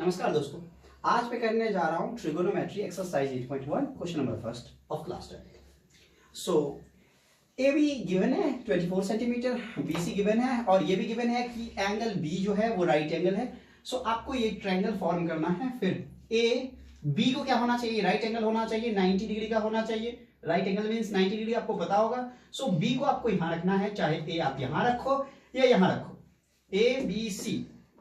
नमस्कार दोस्तों, आज मैं करने जा रहा हूं trigonometry exercise 8.1 question number first of class 10। So A be given है 24 सेंटीमीटर, बी सी गिवन है और ये भी गिवन है कि एंगल बी जो है वो राइट एंगल है। सो आपको ये ट्रायंगल फॉर्म करना है। फिर ए बी को क्या होना चाहिए, राइट एंगल होना चाहिए, 90 डिग्री का होना चाहिए। राइट एंगल मीन्स 90 डिग्री आपको पता होगा। सो बी को आपको यहां रखना है, चाहे ए आप यहां रखो या यहां रखो। ए बी सी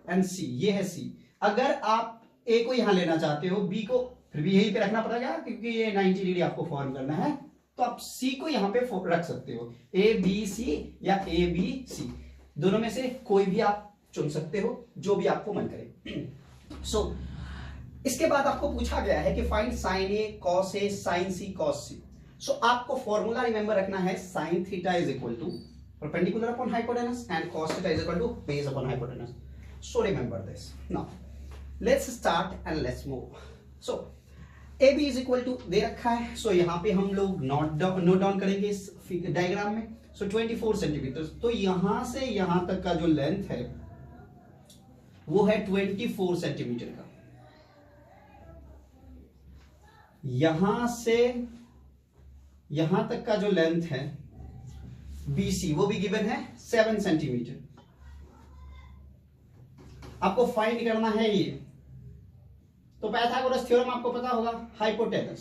एंड सी, ये है सी। अगर आप ए को यहां लेना चाहते हो, बी को फिर भी यहीं पे रखना पड़ेगा क्योंकि ये 90 डिग्री आपको फॉर्म करना है। तो आप सी को यहां पे रख सकते हो, ए बी सी या ए बी सी, दोनों में से कोई भी आप चुन सकते हो, जो भी आपको मन करे। सो इसके बाद आपको पूछा गया है कि find sine A cos A sine C cos C. So आपको फॉर्मूला रिमेंबर रखना है, sine theta is equal to perpendicular upon hypotenuse and cos theta is equal to base upon hypotenuse. So remember this. Now let's start and let's move. So A B is equal to दे रखा है। सो यहां पे हम लोग note down करेंगे इस diagram में। सो 24 सेंटीमीटर, तो यहां से यहां तक का जो लेंथ है वो है 24 सेंटीमीटर का। यहां से यहां तक का जो लेंथ है BC वो भी गिवन है 7 सेंटीमीटर। आपको फाइंड करना है ये। तो पाइथागोरस थ्योरम आपको पता होगा, हाइपोटेनस।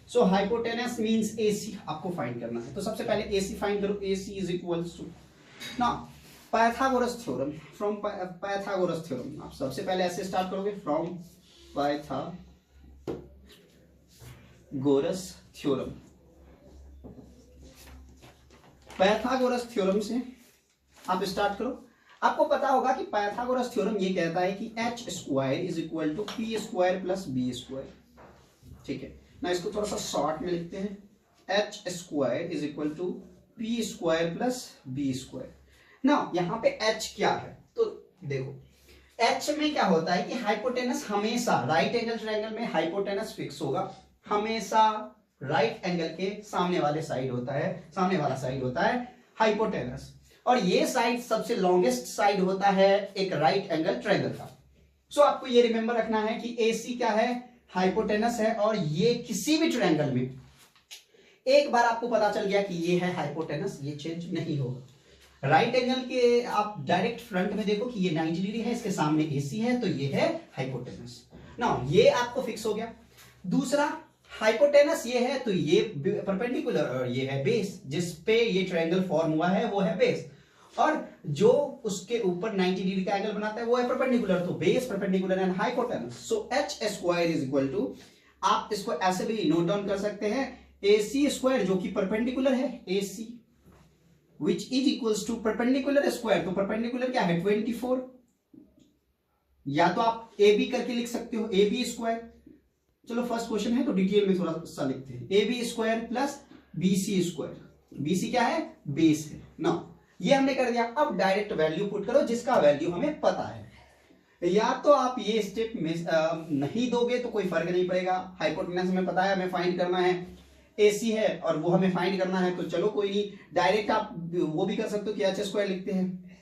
सो हाइपोटेनस मींस AC आपको फाइंड करना है। तो सबसे पहले AC फाइंड करो। AC इज इक्वल टू ना Pythagoras theorem, from Pythagoras theorem. आप सबसे पहले ऐसे स्टार्ट करोगे, from Pythagoras theorem. Pythagoras theorem से आप स्टार्ट करो। आपको पता होगा कि पाइथागोरस थ्योरम ये कहता है कि h square is equal to P square plus B square. ठीक है ना, इसको थोड़ा सा शॉर्ट में लिखते हैं, h square is equal to P square plus B square. ना यहाँ पे h क्या है, तो देखो h में क्या होता है कि हाइपोटेनस हमेशा राइट एंगल ट्रायंगल में हाइपोटेनस फिक्स होगा, हमेशा राइट एंगल के सामने वाले साइड होता है, सामने वाला साइड होता है हाइपोटेनस, और ये साइड सबसे लॉन्गेस्ट साइड होता है एक राइट एंगल ट्रायंगल का। सो आपको ये रिमेंबर रखना है कि AC क्या है, हाइपोटेनस है, और ये किसी भी ट्रायंगल में एक बार आपको पता चल गया कि ये है हाइपोटेनस, ये चेंज नहीं होगा। राइट एंगल के आप डायरेक्ट फ्रंट में देखो कि ये 90 डिग्री है, इसके सामने AC है, तो ये है हाइपोटेनस। नाउ ये आपको फिक्स हो गया। दूसरा, हाइपोटेनस ये है तो ये परपेंडिकुलर, और ये है बेस, जिस पे ये ट्रायंगल फॉर्म हुआ है वो है बेस, और जो उसके ऊपर 90 डिग्री का एंगल बनाता है वो है परपेंडिकुलर। तो base, perpendicular and hypotenuse. So h square is equal to, आप इसको ऐसे भी नोट डाउन कर सकते हैं, AC स्क्वायर जो कि परपेंडिकुलर है, AC which is equals to perpendicular square. तो परपेंडिकुलर क्या है, 24, या तो आप AB करके लिख सकते हो, AB स्क्वायर। चलो फर्स्ट क्वेश्चन है तो डिटेल में थोड़ा सा लिखते हैं, AB square plus BC square. BC क्या है, बेस है ना। ये हमने कर दिया। अब डायरेक्ट वैल्यू पुट करो जिसका वैल्यू हमें पता है। या तो आप ये स्टेप नहीं दोगे तो कोई फर्क नहीं पड़ेगा। हाइपोटेनस हमें पता है, हमें फाइंड करना है, AC है और वो हमें फाइंड करना है, तो चलो कोई नहीं, डायरेक्ट आप वो भी कर सकते हो कि h स्क्वायर लिखते हैं,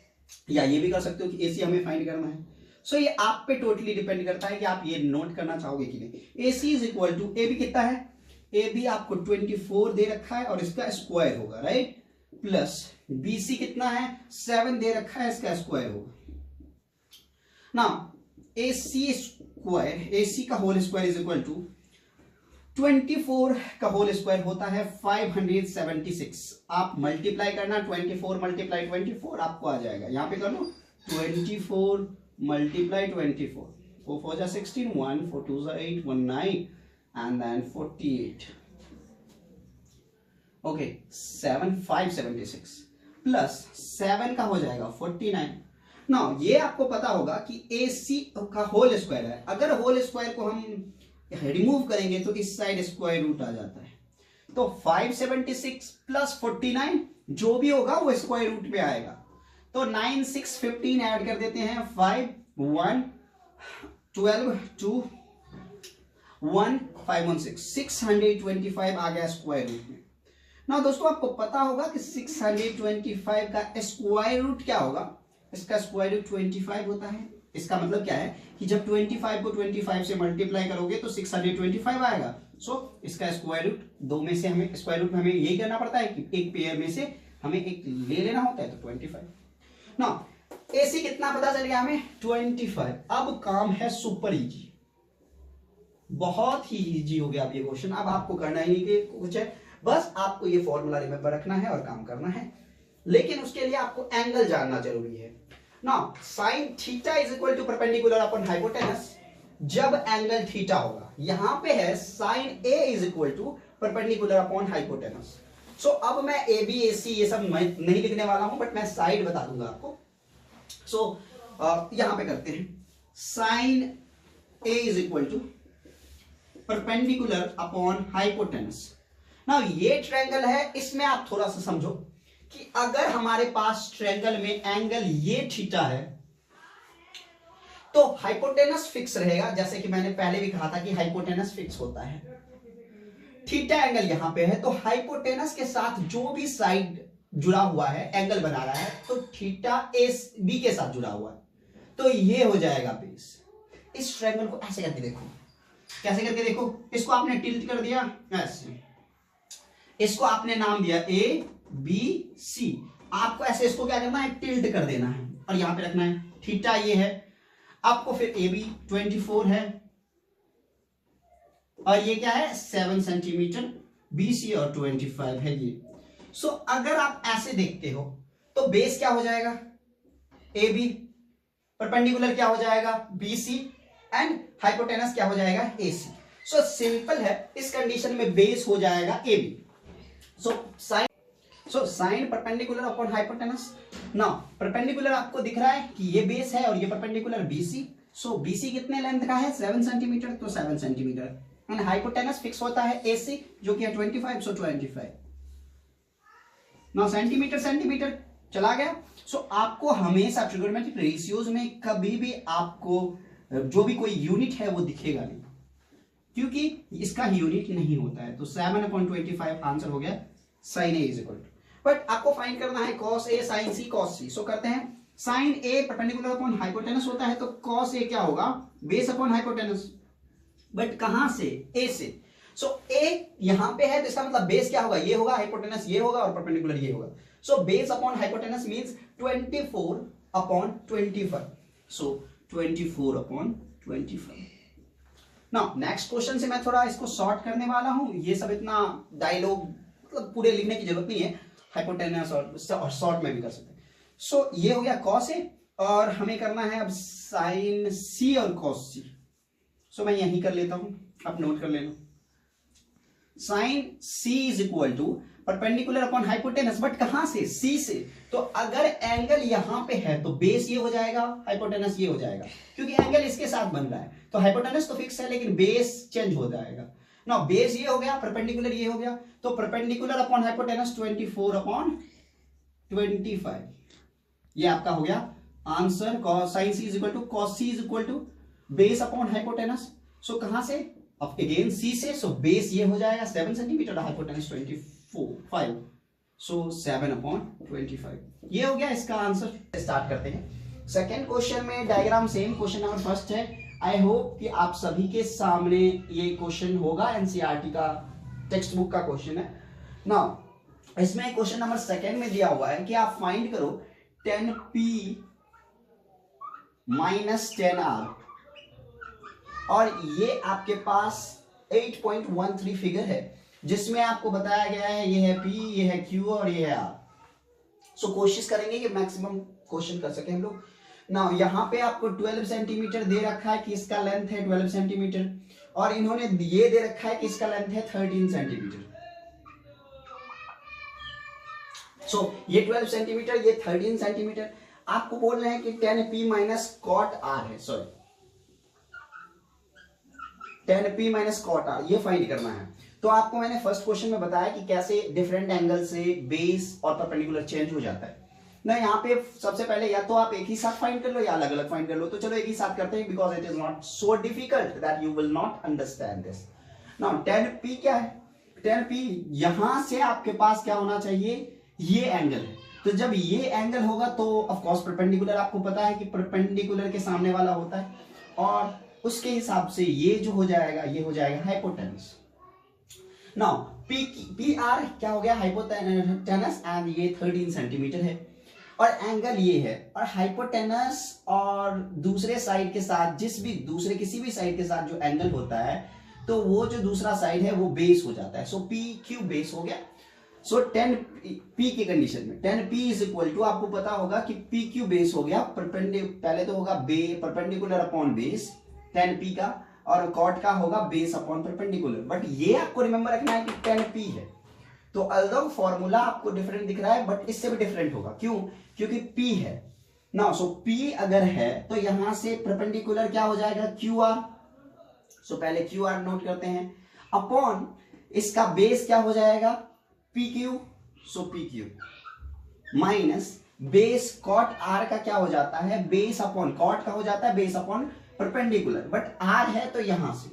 या ये भी कर सकते हो कि AC हमें फाइंड करना है। सो ये आप पे टोटली डिपेंड करता है कि आप ये नोट करना चाहोगे कि नहीं। AC is equal to, AB कितना है, AB आपको 24 दे रखा है और इसका स्क्वायर होगा, राइट, प्लस BC कितना है, 7 दे रखा है, इसका स्क्वायर होगा ना। AC स्क्वायर, AC का whole square is equal to 24 का होल स्क्वायर होता है 576। आप मल्टीप्लाई करना, 24 मल्टीप्लाई 24 आपको आ जाएगा, यहां पे कर लो 24 मल्टीप्लाई 24, 4 4 जा 16, 1 4 2 जा 8, 1 9 and then 48। ओके 7 576 प्लस 7 का हो जाएगा 49। नाउ ये आपको पता होगा कि AC का होल स्क्वायर है, अगर होल स्क्वायर को हम रिमूव करेंगे तो इस साइड स्क्वायर रूट आ जाता है। तो 576 प्लस 49 जो भी होगा वो स्क्वायर रूट में आएगा। तो 9 6 15 ऐड कर देते हैं, 5 1 12 2 1 5 1 6 625 आ गया स्क्वायर रूट में। ना दोस्तों आपको पता होगा कि 625 का स्क्वायर रूट क्या होगा, इसका स्क्वायर रूट 25 होता है। इसका मतलब क्या है कि जब 25 को 25 से मल्टीप्लाई करोगे तो 625 आएगा। सो इसका स्क्वायर रूट, दो में से हमें स्क्वायर रूट में हमें यही करना पड़ता है कि एक पेयर में से हमें एक ले लेना होता है, तो 25 ना। AC कितना पता चल गया हमें, 25। अब काम है सुपर इजी, बहुत ही इजी हो गया अब ये क्वेश्चन। अब आपको करना ही नहीं कुछ है, बस आपको ये फॉर्मूला रिमेंबर रखना है और काम करना है। लेकिन उसके लिए आपको एंगल जानना जरूरी है। Now sine theta is equal to perpendicular upon hypotenuse. जब एंगल थीटा होगा, यहां पे है sine A is equal to perpendicular upon hypotenuse. So अब मैं ABC ये सब नहीं लिखने वाला हूं, बट मैं साइड बता दूंगा आपको। सो यहां पे करते हैं sine A is equal to perpendicular upon hypotenuse. Now ये ट्रायंगल है, इसमें आप थोड़ा सा समझो कि अगर हमारे पास ट्रायंगल में एंगल ये थीटा है तो हाइपोटेनस फिक्स रहेगा। जैसे कि मैंने पहले भी कहा था कि हाइपोटेनस फिक्स होता है। थीटा एंगल यहां पे है तो हाइपोटेनस के साथ जो भी साइड जुड़ा हुआ है, एंगल बना रहा है, तो थीटा AB के साथ जुड़ा हुआ है, तो ये हो जाएगा बेस। इस ट्रायंगल को ऐसे करके देखो, कैसे करके देखो, इसको आपने टिल्ट कर दिया ऐसे, इसको आपने नाम दिया ABC। आपको ऐसे इसको क्या करना है, टिल्ट कर देना है और यहां पे रखना है थीटा ये है। आपको फिर AB 24 है और ये क्या है 7 सेंटीमीटर, BC और 25 है ये। सो अगर आप ऐसे देखते हो तो बेस क्या हो जाएगा AB, परपेंडिकुलर क्या हो जाएगा BC एंड हाइपोटेनस क्या हो जाएगा AC। सो सिंपल है, इस कंडीशन में बेस हो जाएगा AB। So sine perpendicular upon hypotenuse. Now perpendicular आपको दिख रहा है कि ये बेस है और ये परपेंडिकुलर BC। सो BC कितने लेंथ का है 7 सेंटीमीटर, तो 7 सेंटीमीटर एंड हाइपोटेनस फिक्स होता है AC जो कि है 25, सो 25। नाउ सेंटीमीटर सेंटीमीटर चला गया। सो आपको हमेशा ट्रिगोनोमेट्रिक रेशियोज में कभी भी आपको जो भी कोई यूनिट है वो दिखेगा नहीं, क्योंकि इसका यूनिट नहीं होता है। तो 7/25 आंसर हो गया sine A is equal to. But आपको फाइंड करना है cos A sin C cos C। So करते हैं, sine A perpendicular upon hypotenuse होता है तो cos A क्या होगा, बेस अपॉन हाइपोटेनस। बट कहां से, A से। सो A यहां पे है तो इसका मतलब बेस क्या होगा, ये होगा, हाइपोटेनस ये होगा और परपेंडिकुलर ये होगा। सो बेस अपॉन हाइपोटेनस मींस 24/25। सो 24/25। नाउ नेक्स्ट क्वेश्चन से मैं थोड़ा इसको शॉर्ट करने वाला हूं। ये सब इतना डायलॉग मतलब पूरे लिखने की जरूरत नहीं है, हाइपोटेनस और शॉर्ट में भी कर सकते हैं। सो ये हो गया cos A और हमें करना है अब साइन C और cos C। सो मैं यही कर लेता हूं, आप नोट कर लेना। Sine C is equal to perpendicular upon hypotenuse, but कहां से, C से। तो अगर एंगल यहां पे है तो बेस ये हो जाएगा, हाइपोटेनस ये हो जाएगा, क्योंकि एंगल इसके साथ बन रहा है। तो हाइपोटेनस तो फिक्स है लेकिन बेस चेंज हो जाएगा ना। बेस ये हो गया, परपेंडिकुलर ये हो गया, तो परपेंडिकुलर अपॉन हाइपोटेनस 24/25। ये आपका हो गया answer. Sine C is equal to cos C is equal to base upon hypotenuse. So कहां से, अब अगेन C से। सो बेस ये हो जाएगा 7 सेंटीमीटर, हाइपोटेनस 25। सो 7/25 ये हो गया इसका आंसर। स्टार्ट करते हैं सेकेंड क्वेश्चन में। Diagram same question number first है। आई होप कि आप सभी के सामने ये क्वेश्चन होगा, एनसीईआरटी का टेक्स्ट बुक का क्वेश्चन है। नाउ इसमें क्वेश्चन नंबर सेकेंड में दिया हुआ है कि आप फाइंड करो 10p माइनस 10r, और ये आपके पास 8.13 फिगर है जिसमें आपको बताया गया है ये है p, ये है q और ये है r। सो कोशिश करेंगे कि मैक्सिमम क्वेश्चन कर सके हम लोग। ना यहाँ पे आपको 12 सेंटीमीटर दे रखा है कि इसका लेंथ है 12 सेंटीमीटर, और इन्होंने ये दे रखा है कि इसका लेंथ है 13 सेंटीमीटर। सो ये 12 सेंटीमीटर, ये 13 सेंटीमीटर। आपको बोल रहे हैं कि 10p माइनस कॉट r है, sorry 10p minus cot r, ये फाइंड करना है। तो आपको मैंने फर्स्ट क्वेश्चन में बताया कि कैसे डिफरेंट एंगल से बेस और परपेंडिकुलर चेंज हो जाता है ना। यहाँ पे सबसे पहले या तो आप एक ही साथ फाइंड कर लो या अलग अलग फाइंड कर लो। तो चलो एक ही साथ करते हैं, because it is not so difficult that you will not understand this. Now 10p क्या है, 10p यहां से आपके पास क्या होना चाहिए, ये एंगल है। तो जब ये एंगल होगा तो ऑफ कोर्स परपेंडिकुलर, आपको पता है कि परपेंडिकुलर के सामने वाला होता है, और उसके हिसाब से ये जो हो जाएगा ये हो जाएगा हाइपोटेनस। नाउ पी आर क्या हो गया, हाइपोटेनस, एंड ये 13 सेंटीमीटर है और एंगल ये है, और हाइपोटेनस और दूसरे साइड के साथ किसी भी साइड के साथ जो एंगल होता है तो वो जो दूसरा साइड है वो बेस हो जाता है। सो पी क्यू बेस हो गया। सो 10 पी की कंडीशन में 10 पी इज इक्वल टू, आपको पता होगा कि पी क्यू बेस हो गया पहले तो होगा परपेंडिकुलर अपॉन बेस 10 पी का, और कॉट का होगा बेस अपॉन परपेंडिकुलर, बट ये आपको रिमेंबर रखना है कि 10 पी है। तो अल्दो फॉर्मूला आपको डिफरेंट दिख रहा है बट इससे भी डिफरेंट होगा, क्यों, क्योंकि पी है ना। सो पी अगर है तो यहां से परपेंडिकुलर क्या हो जाएगा, क्यू आर। सो पहले क्यू आर नोट करते हैं, अपॉन इसका बेस क्या हो जाएगा, P Q. So P Q minus base cot R का क्या हो जाता है, बेस अपॉन कॉट का हो जाता है base upon perpendicular, but R है तो यहां से,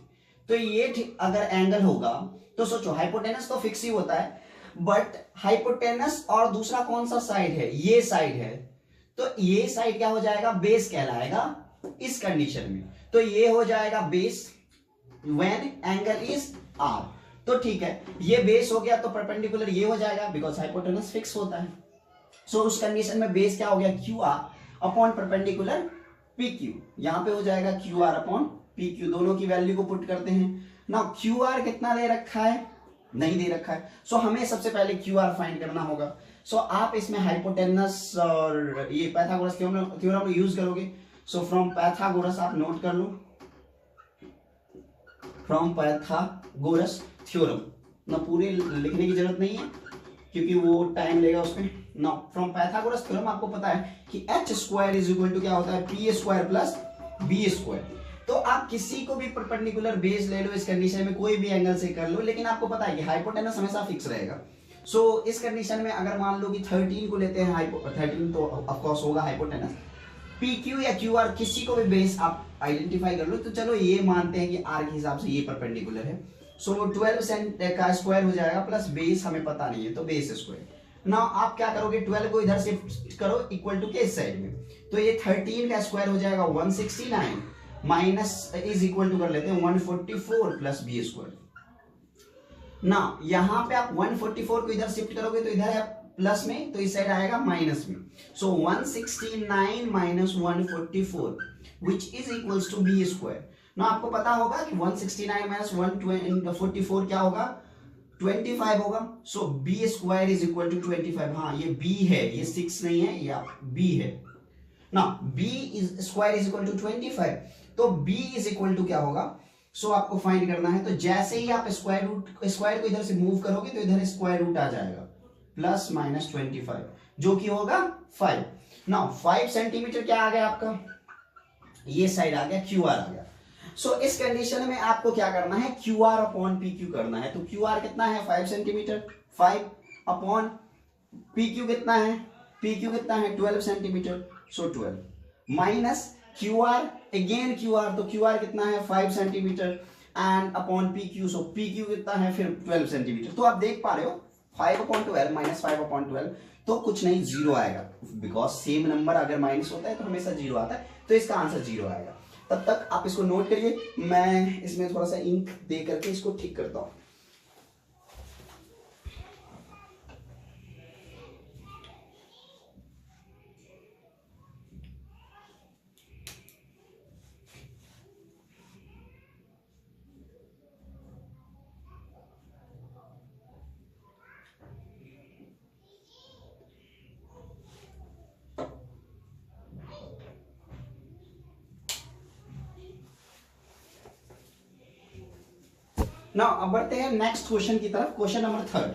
तो ये अगर एंगल होगा तो सोचो हाइपोटेनस तो फिक्स ही होता है, बट हाइपोटेनस और दूसरा कौन सा साइड है, ये साइड है, तो ये साइड क्या हो जाएगा, बेस कहलाएगा इस कंडीशन में। तो ये हो जाएगा base when angle is R. तो ठीक है, ये बेस हो गया तो परपेंडिकुलर ये हो जाएगा बिकॉज हाइपोटेनस फिक्स होता है। सो उस कंडीशन में बेस क्या हो गया, Q R upon perpendicular P Q. यहां पे हो जाएगा Q R upon P Q, दोनों की वैल्यू को पुट करते हैं ना। क्यू आर कितना दे रखा है, नहीं दे रखा है, सो हमें सबसे पहले क्यू आर फाइंड करना होगा। सो आप इसमें हाइपोटेनस और ये पाइथागोरस थ्योरम यूज करोगे। सो फ्रॉम पाइथागोरस आप नोट कर लो, फ्रॉम पाइथागोरस थ्योरम ना, पूरे लिखने की जरूरत नहीं है क्योंकि वो टाइम लेगा उसमें। ना फ्रॉम पाइथागोरस थ्योरम आपको पता है कि H square is equal to क्या होता है, P square plus B square. तो आप किसी को भी परपेंडिकुलर बेस ले लो इस कंडीशन में, कोई भी एंगल से कर लो, लेकिन आपको पता है कि हाइपोटेनस हमेशा फिक्स रहेगा। सो इस कंडीशन में अगर मान लो कि 13 को लेते हैं, 13 तो ऑफ कोर्स होगा हाइपोटेनस, पी क्यू या क्यू आर किसी को भी बेस आप आइडेंटिफाई कर लो। तो चलो ये मानते हैं कि आर के हिसाब से ये परपेंडिकुलर है। सो 12 का स्क्वायर हो जाएगा प्लस बेस हमें पता नहीं है तो बेस स्क्वायर। ना आप क्या करोगे, 12 को इधर शिफ्ट करो इक्वल टू के इस साइड में, तो ये 13 का स्क्वायर हो जाएगा 169 माइनस इज इक्वल टू कर लेते हैं 144 प्लस बी स्क्वायर। ना यहां पे आप 144 को इधर शिफ्ट करोगे तो इधर है प्लस में, तो इस साइड आएगा माइनस में। So 169 minus 144 which is equals to B square. ना आपको पता होगा कि 169 माइनस 144 क्या होगा, 25 होगा। So B square is equal to 25। हाँ ये बी है, ये 6 नहीं है, या बी है ना, B is square is equal to 25, तो बी इज इक्वल टू क्या होगा। सो आपको फाइंड करना है, तो जैसे ही आप स्क्वायर को इधर से मूव करोगे तो इधर स्क्वायर रूट आ जाएगा प्लस माइनस 25 जो कि होगा 5। नाउ 5 सेंटीमीटर क्या आ गया आपका, ये साइड आ गया, क्यू आर आ गया। सो इस कंडीशन में आपको क्या करना है, Q R upon P Q करना है। तो क्यू आर कितना है 5 सेंटीमीटर, 5 अपॉन पी क्यू कितना है, पी क्यू कितना है 12 centimetre, so 12 minus Q are again Q R, तो क्यू आर कितना है 5 centimetre and upon P Q, so P Q कितना है फिर 12 सेंटीमीटर। तो आप देख पा रहे हो 5 अपॉन 12 माइनस 5 अपॉन 12 तो कुछ नहीं, जीरो आएगा, बिकॉज सेम नंबर अगर माइनस होता है तो हमेशा जीरो आता है, तो इसका आंसर जीरो आएगा। तब तक आप इसको नोट करिए, मैं इसमें थोड़ा सा इंक दे करके इसको ठीक करता हूं। ना अब बढ़ते हैं नेक्स्ट क्वेश्चन की तरफ, question number 3।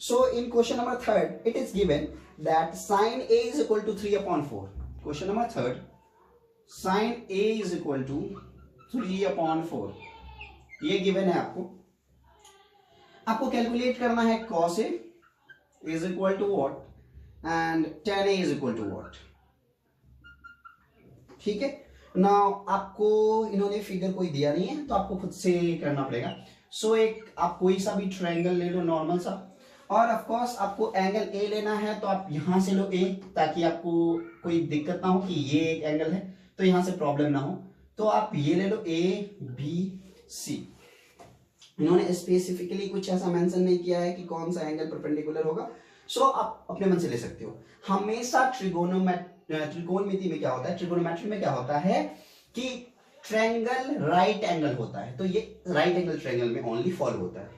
So in question number 3 it is given that sin A is equal to 3/4. Question number 3, sin A is equal to 3/4 ये given है आपको कैलकुलेट करना है cos A is equal to what and tan A is equal to what। ठीक है ना। आपको इन्होंने फिगर कोई दिया नहीं है तो आपको खुद से करना पड़ेगा। सो एक आप कोई सा भी ट्रायंगल ले लो नॉर्मल सा, और ऑफ कोर्स आपको एंगल ए लेना है तो आप यहां से लो ए, ताकि आपको कोई दिक्कत ना हो कि ये एक एंगल है तो यहां से प्रॉब्लम ना हो। तो आप ये ले लो ए बी सी। इन्होंने स्पेसिफिकली कुछ ऐसा मेंशन नहीं किया है कि कौन सा एंगल परपेंडिकुलर होगा। सो आप अपने मन से ले सकते हो। हमेशा त्रिकोणमिति में क्या होता है, ट्रिगोनोमेट्री में क्या होता है कि ट्रायंगल राइट एंगल होता है, तो ये राइट एंगल ट्रायंगल में ओनली फॉलो होता है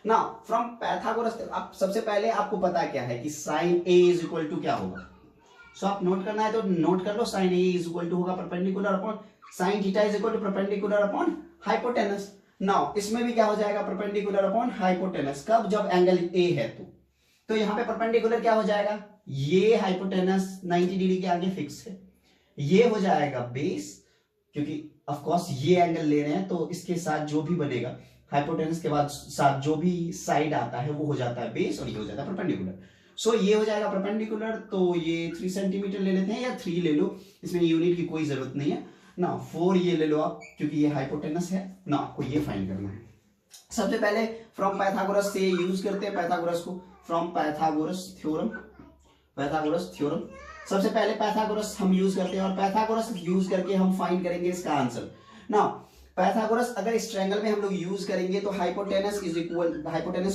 ना। फ्रॉम पैथागोरस आप सबसे पहले आपको पता क्या है कि sine A is equal to क्या होगा। सो आप नोट करना है तो नोट कर लो, sine A is equal to होगा perpendicular upon sine theta is equal to perpendicular upon hypotenuse. Now इसमें भी क्या हो जाएगा, परपेंडिकुलर अपॉन हाइपोटेनस। कब, जब एंगल ए है तो यहां पे परपेंडिकुलर क्या हो जाएगा, ये हाइपोटेनस 90 डिग्री के आगे फिक्स है, ये हो जाएगा बेस, क्योंकि ऑफ कोर्स ये एंगल ले रहे हैं तो इसके साथ जो भी बनेगा हाइपोटेनस के बाद साथ जो भी साइड आता है वो हो जाता है बेस, और ये हो जाता है परपेंडिकुलर। सो ये हो जाएगा परपेंडिकुलर, तो ये 3 सेंटीमीटर ले लेते हैं या 3 ले लो, इसमें यूनिट की कोई जरूरत नहीं है ना। 4 ये ले लो आप, क्योंकि ये हाइपोटेनस है ना, आपको ये फाइंड करना है। सबसे पहले फ्रॉम पाइथागोरस से यूज करते हैं पाइथागोरस को, from Pythagoras theorem. Pythagoras theorem सबसे पहले पाइथागोरस हम यूज करते हैं, और पाइथागोरस यूज करके हम फाइंड करेंगे इसका आंसर ना। पाइथागोरस अगर इस ट्रायंगल में हम लोग यूज करेंगे तो hypotenuse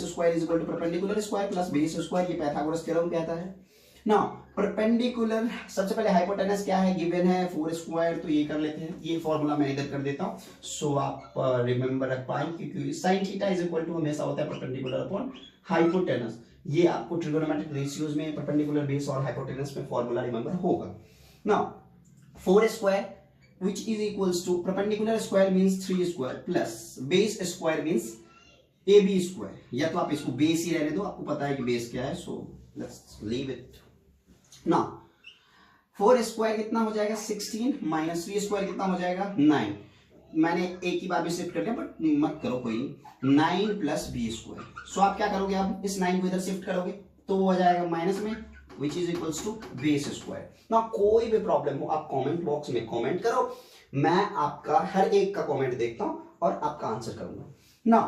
square is equal to perpendicular square plus base square, ये पाइथागोरस थ्योरम कहता है ना। परपेंडिकुलर सबसे पहले हाइपोटेनस क्या है, गिवन है 4 स्क्वायर, तो ये कर लेते हैं, ये फॉर्मूला मैं इधर कर देता हूं। सो आप रिमेंबर रख पाएंगे क्योंकि sine theta is equal to हमेशा होता है परपेंडिकुलर अपॉन हाइपोटेनस। ये आपको ट्रिगोनोमेट्रिक रेशियोज में परपेंडिकुलर बेस और हाइपोटेनस में फॉर्मूला रिमेंबर होगा ना। 4 square which is equals to perpendicular square means 3 square plus base square means ab square, या तो आप इसको बेस ही रहने दो, आपको पता है कि बेस क्या है, सो लेट्स लीव इट ना। 4 स्क्वायर कितना हो जाएगा 16 माइनस 3 स्क्वायर कितना हो जाएगा 9। मैंने एक ही बार भी शिफ्ट कर दिया बट मत करो कोई, 9 प्लस बी स्क्वायर। सो आप क्या करोगे, आप इस 9 को इधर शिफ्ट करोगे तो वो हो जाएगा माइनस में, which is equals to base square। ना कोई भी प्रॉब्लम हो आप कमेंट बॉक्स में कमेंट करो, मैं आपका हर एक का कमेंट देखता हूं और आपका आंसर करूंगा ना।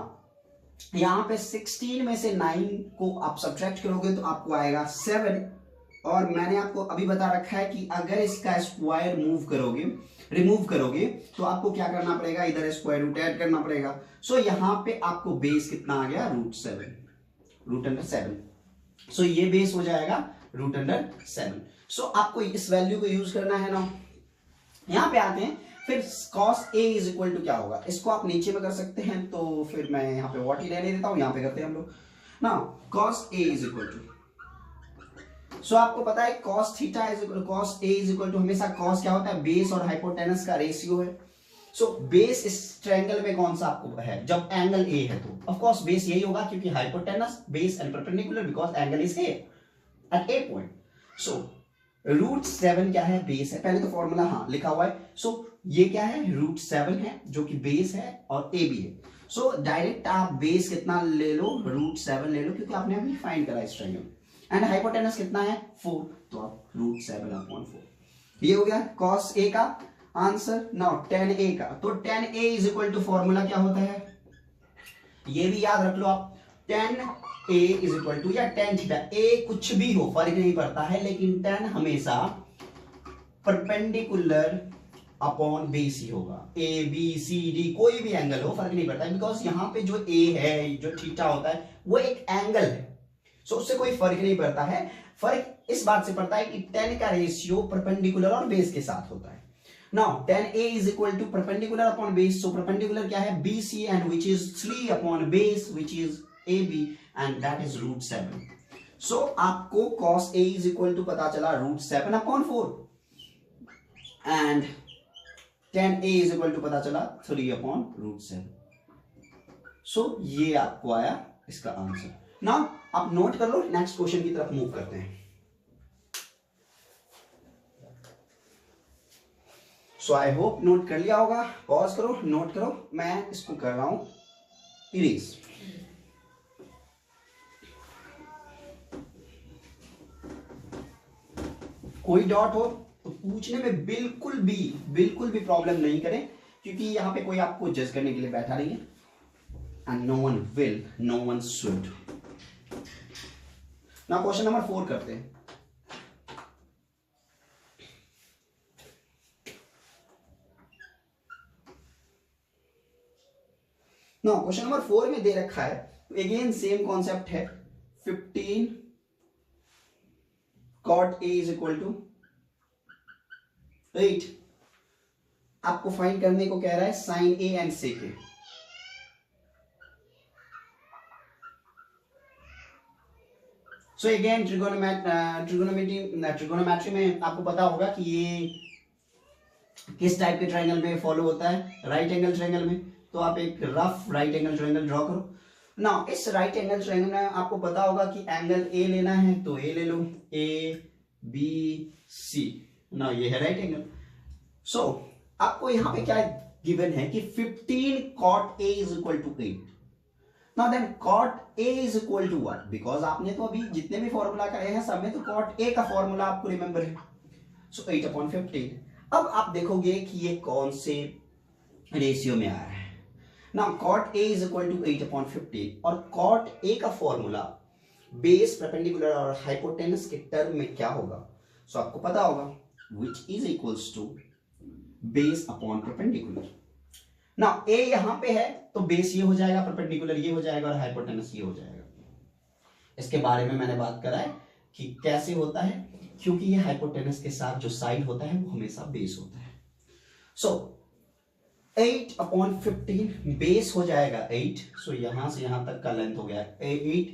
यहां पे 16 में से 9 को आप सब्ट्रैक्ट करोगे तो आपको आएगा 7, और मैंने आपको अभी बता रखा है कि अगर इसका स्क्वायर रिमूव करोगे तो आपको क्या करना पड़ेगा, इधर स्क्वायर रूट ऐड करना पड़ेगा। सो यहां पे आपको बेस कितना आ गया, रूट अंडर 7। सो ये बेस हो जाएगा रूट अंडर 7। सो आपको इस वैल्यू को यूज करना है ना। यहां पे आते हैं, फिर cos A is equal to क्या होगा, इसको आप नीचे में कर सकते हैं, तो फिर मैं यहाँ पे व्हाट ही रहने देता हूं, यहां पे करते हैं हम लोग ना। cos A is equal to, so आपको पता है cos theta is equal cos A is equal to, हमेशा cos क्या होता है, बेस और हाइपोटेनस का रेशियो है। सो बेस इस ट्रायंगल में कौन सा आपको है, जब एंगल A है तो ऑफ कोर्स बेस यही होगा, क्योंकि hypotenuse base and perpendicular because angle is A at A point। So root 7 क्या है, बेस है। पहले तो फॉर्मूला हाँ लिखा हुआ है। सो ये क्या है, रूट 7 है जो कि बेस है और ए भी है। सो डायरेक्ट आप बेस कितना ले लो, रूट 7 ले लो, क्योंकि आपने अभी फाइंड करा इस ट्रायंगल। एंड हाइपोटेनस कितना है 4, तो आप रूट 7 अपॉन 4। ये हो गया cos A का आंसर। नाउ tan A का, तो tan A is equal to formula क्या होता है, ये भी याद रख लो आप, tan A is equal to या tan थीटा, A कुछ भी हो फर्क नहीं पड़ता है, लेकिन tan हमेशा परपेंडिकुलर अपॉन बेस ही होगा। A B C D कोई भी एंगल हो फर्क नहीं पड़ता है, बिकॉज यहाँ पे जो A है, जो थीटा होता है वो एक एंगल है। सो उससे कोई फर्क नहीं पड़ता है, फर्क इस बात से पड़ता है कि tan का रेशियो परपेंडिकुलर और बेस के साथ होता है। Now tan A is equal to perpendicular upon base, so perpendicular क्या है BC and which is 3 upon base which is AB and that is root 7। so आपको cos A is equal to पता चला root 7 upon 4 and tan A is equal to पता चला 3 upon root 7। so ये आपको आया इसका आंसर। नाउ आप नोट कर लो, नेक्स्ट क्वेश्चन की तरफ मूव करते हैं। सो आई होप नोट कर लिया होगा, पॉज करो नोट करो, मैं इसको कर रहा हूं इरेज। कोई डॉट हो तो पूछने में बिल्कुल भी प्रॉब्लम नहीं करें, क्योंकि यहाँ पे कोई आपको जज करने के लिए बैठा नहीं है। And no one will, no one should. ना क्वेश्चन नंबर 4 करते हैं। ना क्वेश्चन नंबर 4 में दे रखा है, अगेन सेम कॉन्सेप्ट है। 15 cot A is equal to 8। आपको फाइंड करने को कह रहा है sine A and sec A। So again trigonometry में आपको पता होगा कि ये किस टाइप के ट्राइंगल में फॉलो होता है, राइट एंगल ट्राइंगल में। तो आप एक rough right angle triangle draw करो ना। इस राइट एंगल ट्राइंगल में आपको पता होगा कि एंगल ए लेना है, तो ए ले लो, ए बी सी ना, ये है राइट एंगल। सो आपको यहां पे क्या गिवन है कि 15 cot A is equal to 8। Now then cot A is equal to what? Because आपने तो अभी जितने भी फॉर्मूला करे हैं सब में तो cot A का फॉर्मूला आपको रिमेंबर है। सो 8/15। अब आप देखोगे कि ये कौन से रेशियो में आ रहा है। Now cot A is equal to 8/15 और cot A का फॉर्मूला बेस, परपेंडिकुलर और हाइपोटेनस के टर्म में क्या होगा। सो आपको पता होगा which is equals to base upon perpendicular. ना ए यहां पे है तो बेस ये हो जाएगा, परपेंडिकुलर ये हो जाएगा और हाइपोटेनस ये हो जाएगा। इसके बारे में मैंने बात करा है कि कैसे होता है, क्योंकि ये हाइपोटेनस के साथ जो साइड होता है वो हमेशा बेस होता है। सो 8/15 बेस हो जाएगा 8। सो यहां से यहां तक का लेंथ हो गया 8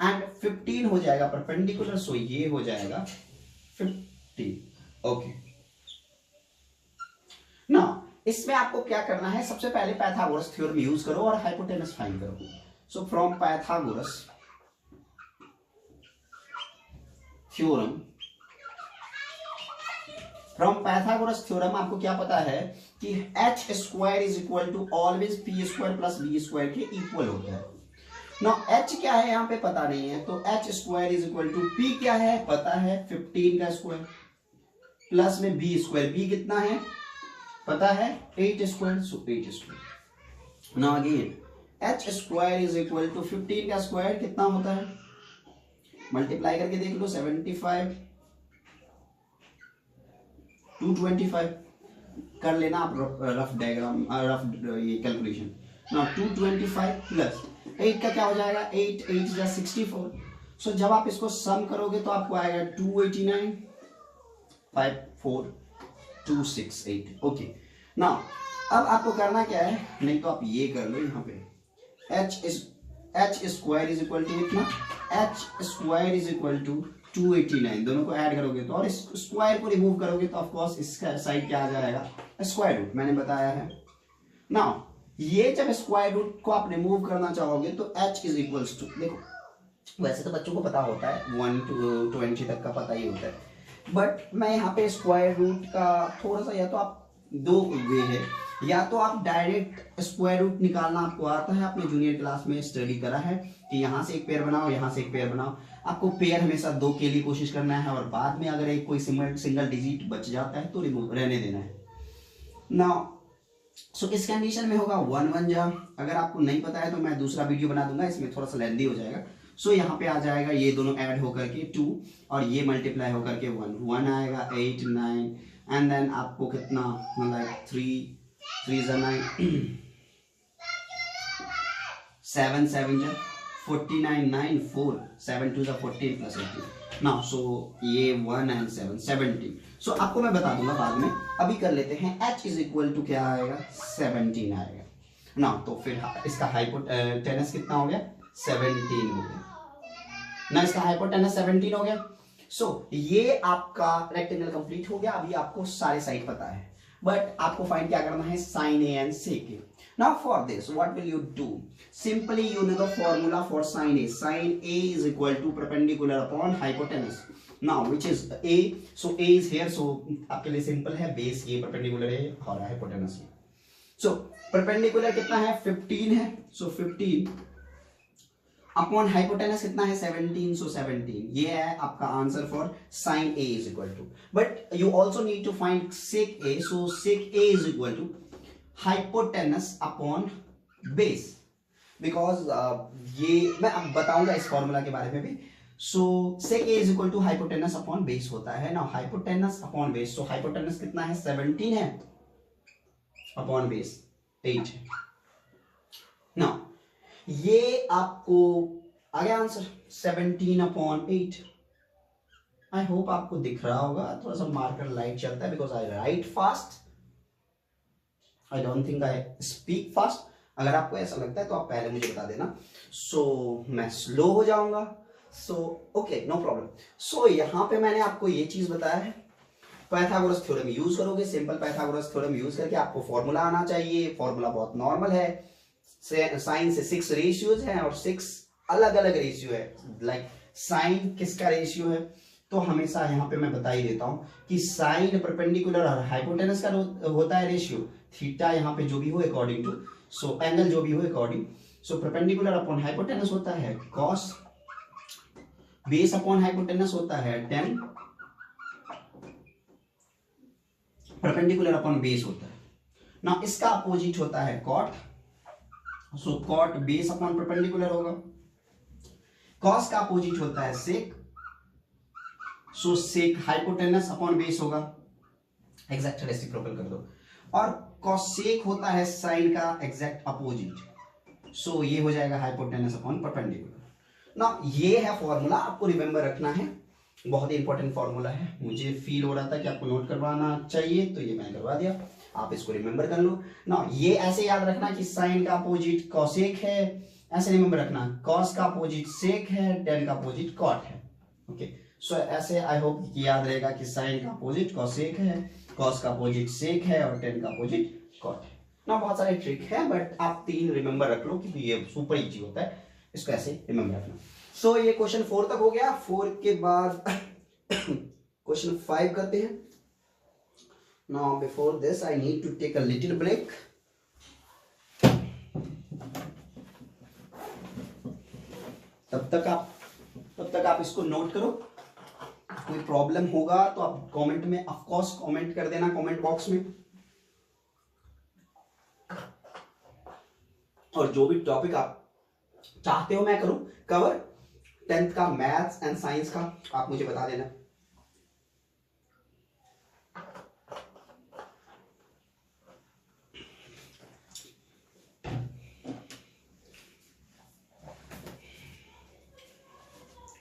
एंड 15 हो जाएगा परपेंडिकुलर। सो ये हो जाएगा 50। ओके ना, इसमें आपको क्या करना है, सबसे पहले पाइथागोरस थ्योरम यूज करो और हाइपोटेनस फाइंड करो। सो फ्रॉम पाइथागोरस थ्योरम आपको क्या पता है कि h square is equal to always p square plus b square के इक्वल होता है। ना h क्या है यहाँ पे पता नहीं है, तो h square is equal to p क्या है पता है 15 का स्क्वायर प्लस में b स्क्वायर, b कितना है पता है 8 square. So 8 square. Now again h square is equal to 15 का स्क्वायर कितना होता है, मल्टीप्लाई करके देख लो 75 225 कर लेना आप रफ डायग्राम, रफ ये कैलकुलेशन। नाउ 225 प्लस 8 का क्या हो जाएगा, 8 8 जा 64। सो जब आप इसको सम करोगे तो आपको आएगा 289 54268। ओके नाउ अब आपको करना क्या है, नहीं तो आप ये कर लो यहाँ पे h square is equal to इतना, h square is equal to 289, दोनों को ऐड करोगे तो और इस स्क्वायर को रिमूव करोगे तो ऑफ कोर्स इसका साइड क्या आ जाएगा स्क्वायर रूट, मैंने बताया है। नाउ ये जब स्क्वायर रूट को आप रिमूव करना चाहोगे तो h इज इक्वल्स टू, देखो वैसे तो बच्चों को पता होता है 1 to 20 तक का पता ही होता है, बट मैं यहाँ पे स्क्वायर रूट का थोड़ा सा, या तो आप दो वे है, या तो आप डायरेक्ट स्क्वायर रूट निकालना आपको आता है, आपने जूनियर क्लास में स्टडी करा है कि यहाँ से एक पेयर बनाओ यहाँ से एक पेयर बनाओ। आपको पेयर हमेशा 2 के लिए कोशिश करना है और बाद में अगर एक कोई सिंगल डिजिट बच जाता है तो रिमूव रहने देना है। नाउ सो इस कंडीशन में होगा 1 1 जा, अगर आपको नहीं पता है तो मैं दूसरा वीडियो बना दूंगा, इसमें थोड़ा सा लेंथी हो जाएगा। सो यहाँ पे आ जाएगा ये दोनों ऐड होकर के 2 और ये मल्टीप्लाई होकर के 1 आएगा 8 9 एंड देन आपको कितना मतलब 3 3 9 7 7 जा 49 9 4 7 2 जा 14 प्लस 18। नाउ सो ये 1 एंड 7 17। सो आपको मैं बता दूंगा बाद में, अभी कर लेते हैं h इज इक्वल टू क्या आएगा 17 आएगा। नाउ तो फिर इसका हाइपोटेनस कितना हो गया 17 हो गया ना, इसका हाइपोटेनस 17 हो गया। सो ये आपका रेक्टेंगल कंप्लीट हो गया। अभी आपको सारे साइड पता है, बट आपको फाइंड क्या करना है sine A and sec A. Now for this what will you do, simply you know the formula for sine A. Sine A is equal to perpendicular upon hypotenuse. Now which is A, so A is here, so आपके लिए simple है, base ये perpendicular है और hypotenuse ये। So perpendicular कितना है 15 है, सो 15 अपॉन हाइपोटेनस कितना है 17, सो 17 ये है आपका answer for sine A is equal to, but you also need to find sec A, so sec A is equal to hypotenuse upon base, because ये मैं अब बताऊंगा इस फॉर्मूला के बारे में भी। So sec A is equal to hypotenuse upon base होता है ना, hypotenuse upon base, so hypotenuse कितना है 17 है, अपॉन बेस 8 है ना, ये आपको आ गया आंसर 17 अपॉन 8। आई होप आपको दिख रहा होगा, थोड़ा सा मार्कर लाइट चलता है because I right fast, I don't think I speak fast. अगर आपको ऐसा लगता है तो आप पहले मुझे बता देना, सो मैं स्लो हो जाऊंगा, सो ओके नो प्रॉब्लम। सो यहां पे मैंने आपको ये चीज बताया है, पाइथागोरस थ्योरम यूज करोगे, सिंपल पाइथागोरस थ्योरम यूज करके आपको फॉर्मूला आना चाहिए। फॉर्मूला बहुत नॉर्मल है, साइन से 6 रेशियोज हैं और 6 अलग अलग रेशियो है, लाइक साइन किसका रेशियो है, तो हमेशा यहाँ पे मैं बता ही देता हूं कि साइन परपेंडिकुलर और हाइपोटेनस का होता है रेशियो, थीटा यहाँ पे जो भी हो अकॉर्डिंग टू, सो एंगल जो भी हो अकॉर्डिंग, सो परपेंडिकुलर अपॉन हाइपोटेनस होता है कॉस, बेस अपॉन हाइपोटेनस होता है tan, परपेंडिकुलर अपॉन बेस होता है ना, इसका अपोजिट होता है कॉट, सो कॉट बेस अपॉन परपेंडिकुलर होगा, कॉस का अपोजिट होता है सेक, सो सेक हाइपोटेनस अपॉन बेस होगा, एग्जैक्ट रेसिप्रोकल कर दो, और कॉसेक होता है साइन का एग्जैक्ट अपोजिट, सो ये हो जाएगा हाइपोटेनस अपॉन परपेंडिकुलर ना। ये है फॉर्मूला, आपको रिमेंबर रखना है, बहुत ही इंपॉर्टेंट फॉर्मूला है। मुझे फील हो रहा था कि आपको नोट करवाना चाहिए तो ये मैंने करवा दिया, आप इसको रिमेंबर कर लो ना। ये ऐसे याद रखना कि साइन का अपोजिट कॉसेक है, ऐसे रिमेंबर रखना, कॉस का अपोजिट सेक है, टेन का अपोजिट कॉट है, ओके। सो ऐसे आई होप याद रहेगा कि साइन का अपोजिट कॉसेक है, कॉस का अपोजिट सेक है और टेन का अपोजिट कॉट है ना। बहुत सारे ट्रिक है बट आप 3 रिमेंबर रख लो कि ये सुपर इजी होता है, इसको ऐसे रिमेंबर रखना। सो ये क्वेश्चन 4 तक हो गया। 4 के बाद क्वेश्चन 5 करते हैं। Now before this I need to take a little break. तब तक आप इसको नोट करो, कोई प्रॉब्लम होगा तो आप कमेंट में ऑफ कोर्स कमेंट कर देना, कमेंट बॉक्स में। और जो भी टॉपिक आप चाहते हो मैं करूं कवर, 10th का मैथ्स एंड साइंस का, आप मुझे बता देना।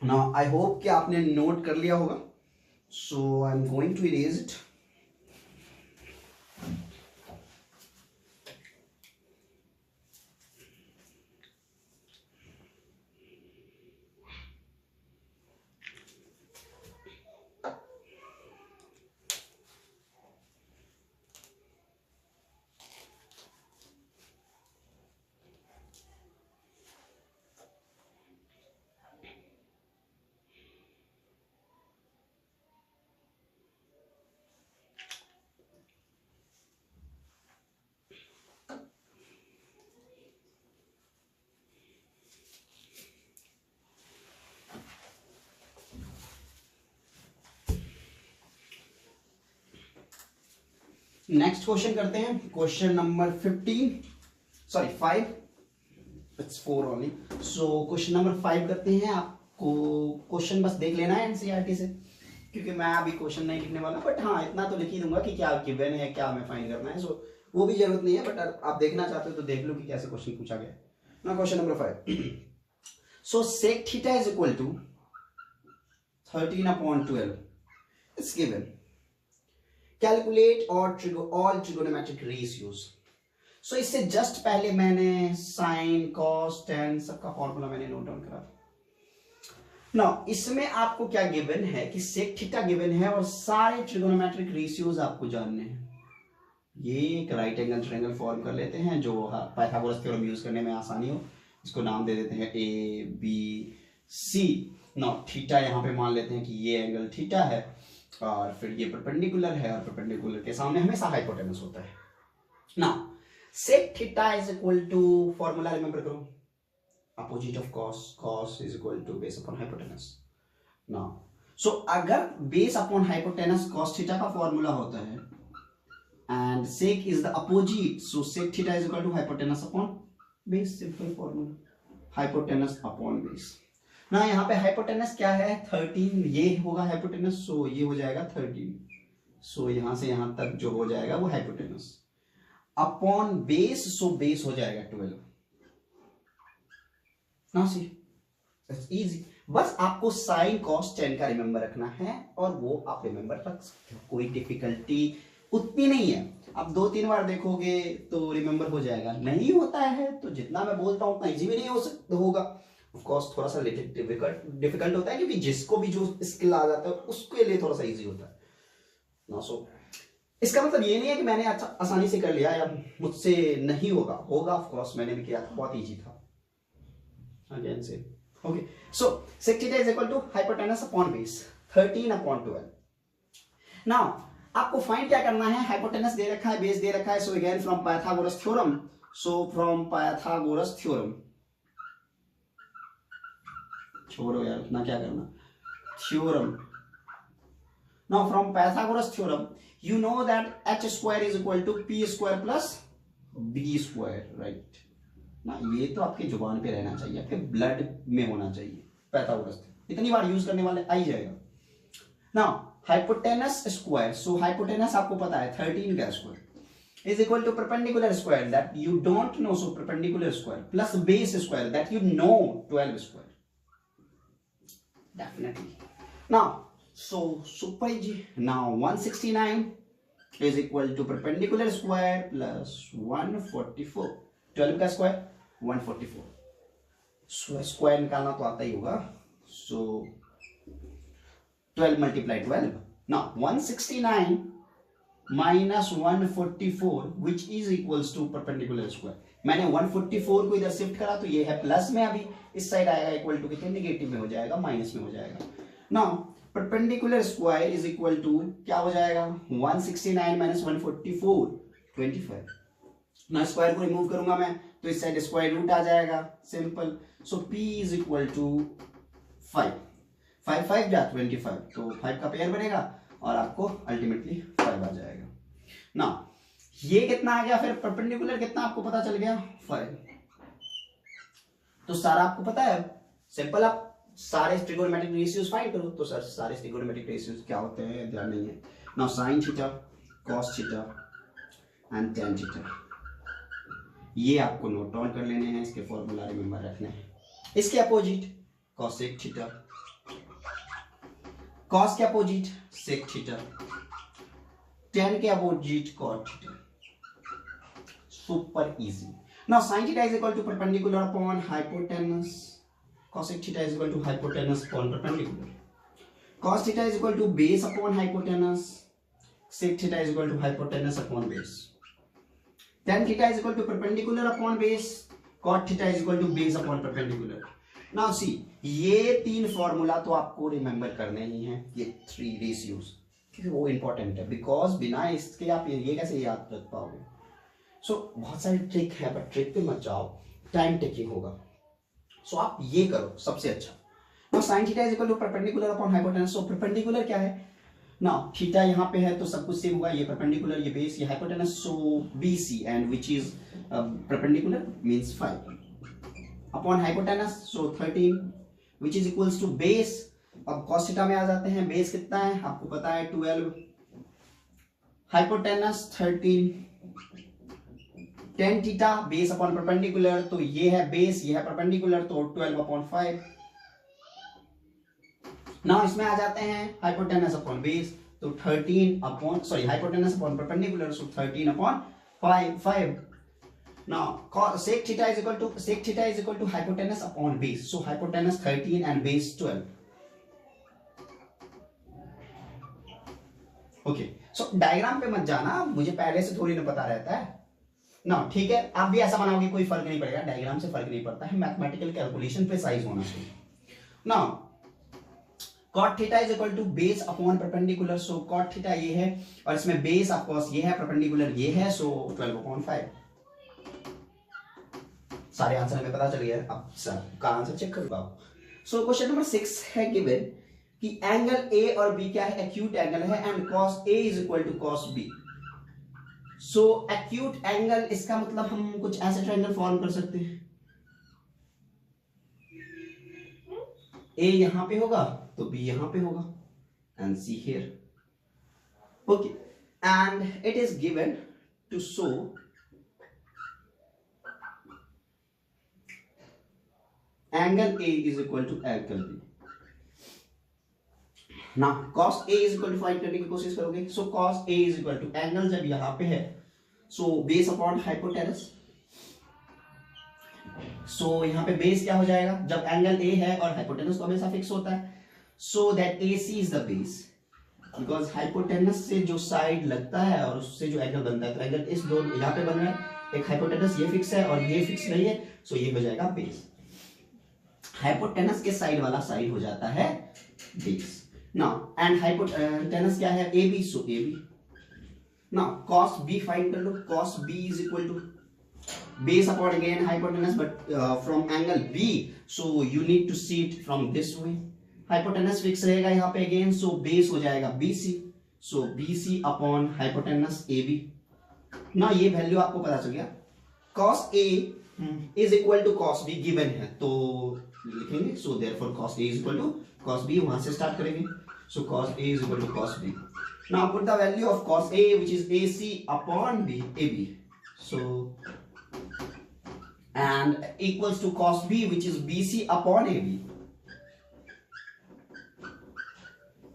नाउ आई होप कि आपने नोट कर लिया होगा, so I am going to erase it. Next question करते हैं, question number 5, it's 4 only. So question number 5 करते हैं। आपको क्वेश्चन बस देख लेना है एनसीईआरटी से, क्योंकि मैं अभी क्वेश्चन नहीं लिखने वाला, बट हाँ इतना तो लिख ही दूंगा कि क्या गिवन है, क्या हमें फाइंड करना है। सो वो भी जरूरत नहीं है, बट आप देखना चाहते हो तो देख लो कि कैसे क्वेश्चन पूछा गया ना। Question number 5, so sec theta is equal to 13/12 it's given, calculate all trigonometric ratios. So इससे जस्ट पहले मैंने साइन कॉस टेन सबका फॉर्मूला मैंने नोट डाउन करा। नाउ इसमें आपको क्या गिवन है कि सेक थीटा गिवन है और सारे ट्रिगोनोमेट्रिक रेशियोज आपको जानने हैं। ये एक राइट एंगल ट्रायंगल फॉर्म कर लेते हैं, जो पाइथागोरस थ्योरम यूज करने में आसानी हो। इसको नाम दे देते हैं A B C. Now theta यहाँ पे मान लेते हैं कि ये एंगल थीटा है, और फिर ये परपेंडिकुलर है, और परपेंडिकुलर के सामने हमेशा हाइपोटेनस होता है। Now sec theta is equal to, formula remember करो, opposite of cos, cos is equal to base upon hypotenuse. Now so अगर base upon hypotenuse cos theta का फॉर्मूला होता है and sec is the opposite, so sec theta is equal to hypotenuse upon base, simple formula, hypotenuse upon base. ना यहाँ पे hypotenuse क्या है 13, ये होगा हाइपोटेनस, सो ये हो जाएगा 13, सो यहां से यहां तक जो हो जाएगा वो hypotenuse upon base, so base हो जाएगा 12। ना सी इजी, बस आपको साइन कॉस टेन का रिमेंबर रखना है और वो आप रिमेंबर रख सकते हो, कोई डिफिकल्टी उतनी नहीं है। आप 2-3 बार देखोगे तो रिमेंबर हो जाएगा, नहीं होता है तो जितना मैं बोलता हूं उतना इजी भी नहीं हो सकता होगा, ऑफ कोर्स थोड़ा सा डिफिकल्ट होता है, क्योंकि जिसको भी जो स्किल आ जाता है उसके लिए थोड़ा सा इजी होता है ना। सो इसका मतलब ये नहीं है कि मैंने अच्छा आसानी से कर लिया या मुझसे नहीं होगा, होगा ऑफ कोर्स, मैंने भी किया था, बहुत इजी था। अगेन से okay, so sec theta is equal to hypotenuse upon base 13 upon 12। Now आपको फाइंड क्या करना है, हाइपोटेनस दे रखा है, बेस दे रखा है, so again from Pythagoras theorem, so from Pythagoras theorem, छोड़ो यार इतना क्या करना, theorem. Now from Pythagoras theorem you know that h square is equal to p square plus b square, right ना, ये तो आपकी जुबान पे रहना चाहिए, आपके ब्लड में होना चाहिए, पाइथागोरस इतनी बार यूज करने वाले आ ही जाएगा। Now hypotenuse square, so hypotenuse आपको पता है 13 का square is equal to perpendicular square that you don't know, so perpendicular square plus base square that you know 12 square definitely. Now so super easy, now 169 is equal to perpendicular square plus 144, 12 का square 144, square निकालना तो आता ही होगा, so 12 multiply 12, now 169 minus 144 which is equals to perpendicular square, मैंने 144 को इधर shift करा तो ये है प्लस में, अभी इस साइड आएगा इक्वल टू कितने, नेगेटिव में हो जाएगा, माइनस में हो जाएगा। Now perpendicular square is equal to क्या हो जाएगा, 169 माइनस 144 25। ना स्क्वायर को रिमूव करूंगा मैं तो इस साइड स्क्वायर रूट आ जाएगा, simple, so p is equal to 5, 5 5 जा 25, तो 5 का पेयर बनेगा और आपको अल्टीमेटली 5 आ जाएगा। ना ये कितना आ गया, फिर परपेंडिकुलर कितना आपको पता चल गया 5, तो सारा आपको पता है, सिंपल आप सारे ट्रिगोनोमेट्रिक रेशियोज फाइंड करो, तो सर सारे ट्रिगोनोमेट्रिक रेशियोज क्या होते हैं ध्यान नहीं है। Now sine theta, cos theta and tan theta, ये आपको नोट डाउन कर लेने हैं, इसके फॉर्मूला रिमेंबर रखने हैं। इसके अपोजिट कॉसेक थीटा, कॉस के अपोजिट सेक थीटा, टेन के opposite cot theta, super easy. Now sine theta is equal to perpendicular upon hypotenuse, cosec theta is equal to hypotenuse upon perpendicular, cos theta is equal to base upon hypotenuse, sec theta is equal to hypotenuse upon base, tan theta is equal to perpendicular upon base, cot theta is equal to base upon perpendicular। now see ये तीन formula तो आपको remember करने ही हैं, ये 3 ratios, क्योंकि वो important है, बिकॉज बिना इसके आप ये कैसे याद रख पाओगे। सो बहुत सारी ट्रिक है, बट ट्रिक पे मत जाओ, टाइम टेकिंग होगा, सो आप ये करो सबसे अच्छा। Now sin theta is equal to perpendicular upon hypotenuse, so perpendicular क्या है, नाउ थीटा यहाँ पे है तो सब कुछ सेम होगा, ये परपेंडिकुलर, ये बेस, ये hypotenuse, so BC and which is perpendicular means 5 upon hypotenuse, so 13 which is equals to base. अब cos थीटा में आ जाते हैं, बेस कितना है आपको पता है 12, hypotenuse 13, tan theta base upon perpendicular, तो ये है बेस, ये है परपेंडिकुलर, तो 12 अपॉन 5। नाउ इसमें आ जाते हैं हाइपोटेनस अपॉन बेस, तो 13 upon hypotenuse upon perpendicular, so 13 upon 5। Now sec theta is equal to hypotenuse upon base, so hypotenuse 13 and base 12। Okay, so diagram पे मत जाना, मुझे पहले से थोड़ी ना पता रहता है ना, ठीक है, आप भी ऐसा बनाओगे कोई फर्क नहीं पड़ेगा, डायग्राम से फर्क नहीं पड़ता है, मैथमेटिकल कैलकुलेशन प्रिसाइज होना चाहिए। Now cot theta is equal to base upon perpendicular, so cot theta ये है और इसमें बेस ऑफ कोर्स ये है, परपेंडिकुलर ये है, सो 12 अपॉन 5। सारे आंसर हमें पता चल गया है, अब सर का आंसर चेक करो आप। सो क्वेश्चन नंबर 6 है गिवन कि एंगल ए और बी क्या है, एक्यूट एंगल है and cos A is equal to cos B। So acute angle, इसका मतलब हम कुछ ऐसे ट्रायंगल फॉर्म कर सकते हैं, ए यहां पे होगा तो बी यहां पे होगा, and C here, okay, and it is given to show angle A is equal to angle B. ना cos A is equal to find करने की कोशिश करोगे, so cos A is equal to angle जब यहां पे है so base upon hypotenuse. So यहां पे बेस क्या हो जाएगा, जब एंगल A है और हाइपोटेनस तो हमेशा फिक्स होता है, so that AC is the base, because hypotenuse से जो साइड लगता है और उससे जो एंगल बनता है, तो एंगल इस दोनों यहां पे बन रहा है, एक हाइपोटेनस ये फिक्स है और ये फिक्स नहीं है, सो ये हो जाएगा बेस। हाइपोटेनस के साइड वाला साइड हो जाता है बेस। नाउ एंड हाइपोटेनस क्या है, AB, सो AB। Now cos B find कर लो, cos B is equal to base upon again hypotenuse, but from angle B, so you need to see it from this way. Hypotenuse fix रहेगा यहाँ पे again, so base हो जाएगा BC, so BC upon hypotenuse AB। ना ये value आपको पता चल गया, cos A is equal to cos B given है, तो लिखेंगे, so therefore cos A is equal to cos B, वहां से स्टार्ट करेंगे, so cos A is equal to cos B। Now put the value of cos A which is AC upon B, AB, so and equals to cos B which is BC upon AB।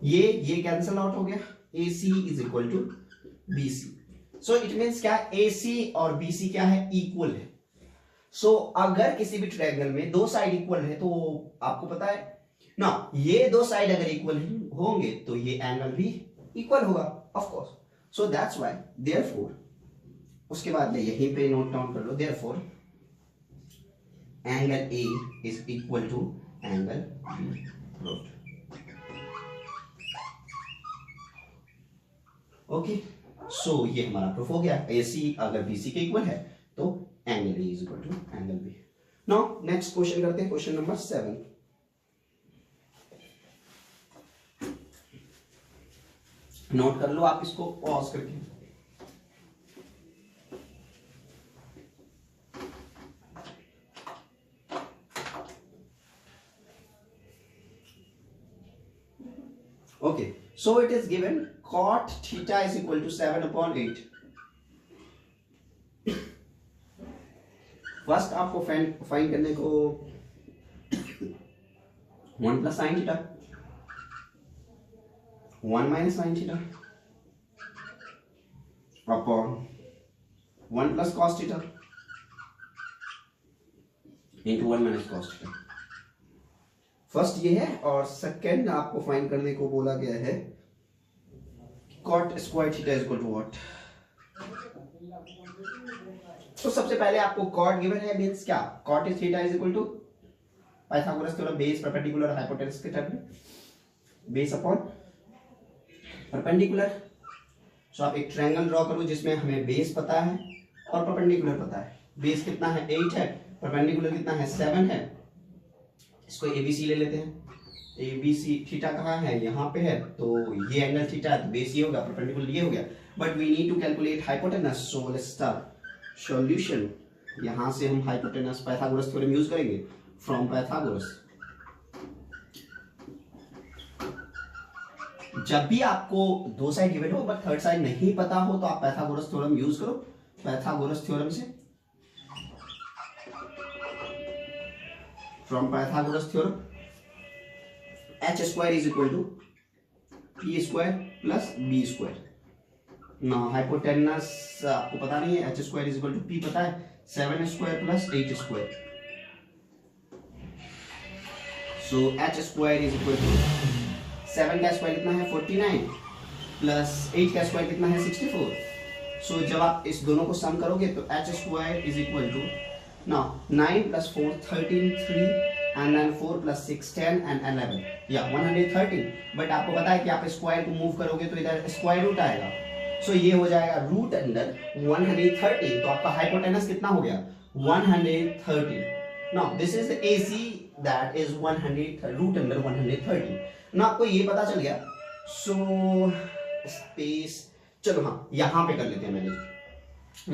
ये cancel out हो गया, AC is equal to BC, so it means क्या, AC और BC क्या है, equal है। so अगर किसी भी ट्रायंगल में दो साइड इक्वल है तो आपको पता है ना, ये दो साइड अगर इक्वल होंगे तो ये एंगल भी इक्वल होगा of course, so that's why therefore, उसके बाद यहीं पे नोट डाउन कर लो, therefore angle A is equal to angle B proved। Okay, so ये हमारा प्रूफ हो गया, AC अगर BC के इक्वल है तो angle A is equal to angle B। Now next question करते हैं, क्वेश्चन नंबर 7। नोट कर लो आप इसको पॉज करके। Okay, so it is given cot theta is equal to 7/8। First आपको फाइंड करने को 1 plus sine theta, 1 minus sine theta upon 1 plus cos theta into 1 minus cos theta. First ये है, और सेकंड आपको फाइंड करने को बोला गया है cot square theta is equal to what. तो सबसे पहले आपको cot गिवन है, मींस क्या, cot theta is equal to Pythagoras theorem, base perpendicular hypotenuse के टर्म में, बेस अपॉन परपेंडिकुलर। सो आप एक ट्रायंगल ड्रॉ करो जिसमें हमें बेस पता है और परपेंडिकुलर पता है। बेस कितना है 8 है, परपेंडिकुलर कितना है 7 है। इसको ABC ले लेते हैं, ABC थीटा कहाँ है, यहाँ पे है, तो ये एंगल थीटा है तो बेस ये होगा, परपेंडिकुलर ये हो गया, but we need to calculate hypotenuse, so let's start solution. यहाँ से हम हाइपोटेनस पाइथागोरस थ्योरम यूज करेंगे, फ्रॉम पाइथागोरस। जब भी आपको दो साइड गिवन हो बट थर्ड साइड नहीं पता हो तो आप पाइथागोरस थ्योरम यूज करो। पाइथागोरस थ्योरम से, from Pythagoras theorem, h square is equal to p square plus b square. ना हाइपोटेनस आपको पता नहीं है, h square is equal to p पता है, 7 square plus 8 square. So h square is equal to 7 का square कितना है 49 प्लस 8 का स्क्वायर कितना है 64। सो जब आप इस दोनों को सम करोगे तो h square is equal to, now 9 plus 4 13 3 and then 4 plus 6 10 and 11, या 113। बट आपको पता है कि आप स्क्वायर को मूव करोगे तो इधर स्क्वायर रूट आएगा, सो ये हो जाएगा रूट अंडर 113। तो आपका हाइपोटेनस कितना हो गया, 130. Now this is the AC, that is 100 root under 130. ना आपको ये पता चल गया. So space, चलो हाँ यहां पे कर लेते हैं मैंने.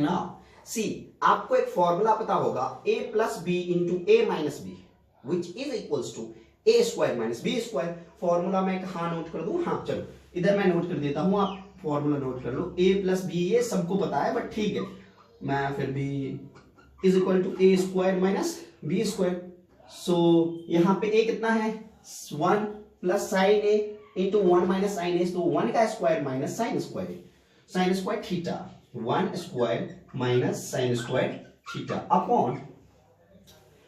Now see, आपको एक फॉर्मूला पता होगा a plus b into a minus b which is equals to a square minus b square. Formula मैं कहाँ नोट कर दूं? हाँ चलो इधर मैं नोट कर देता हूं, आप फॉर्मूला नोट कर लो. a plus b ये सबको पता है, बट ठीक है मैं फिर भी is equal to A square minus B square. So यहाँ पे a कितना है? 1 plus sine A into 1 minus sine A. तो 1 का square minus sine square, sine square theta. 1 square minus sine square theta upon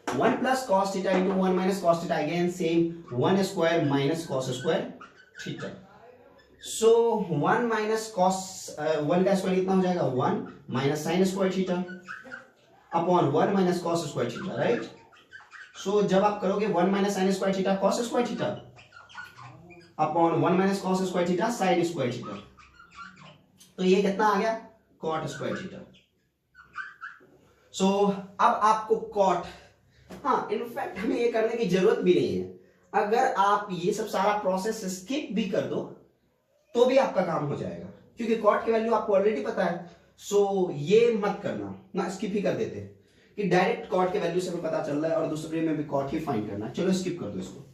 1 plus cos theta into 1 minus cos theta, again same 1 square minus cos square theta. So 1 minus cos 1 का square कितना हो जाएगा? 1 minus sine square theta upon 1 minus cos square theta, right. So जब आप करोगे 1 minus sine square theta cos square theta upon 1 minus cos square theta sine square theta, तो ये कितना आ गया? Cot square theta. सो अब आपको कॉट, हाँ इनफैक्ट हमें ये करने की जरूरत भी नहीं है. अगर आप ये सब सारा प्रोसेस स्किप भी कर दो तो भी आपका काम हो जाएगा, क्योंकि कॉट की वैल्यू आपको ऑलरेडी पता है. सो ये मत करना ना, स्किप ही कर देते कि डायरेक्ट कॉट के वैल्यू से हमें पता चल रहा है और दूसरे में भी कॉट ही फाइंड करना. चलो स्किप कर दो इसको.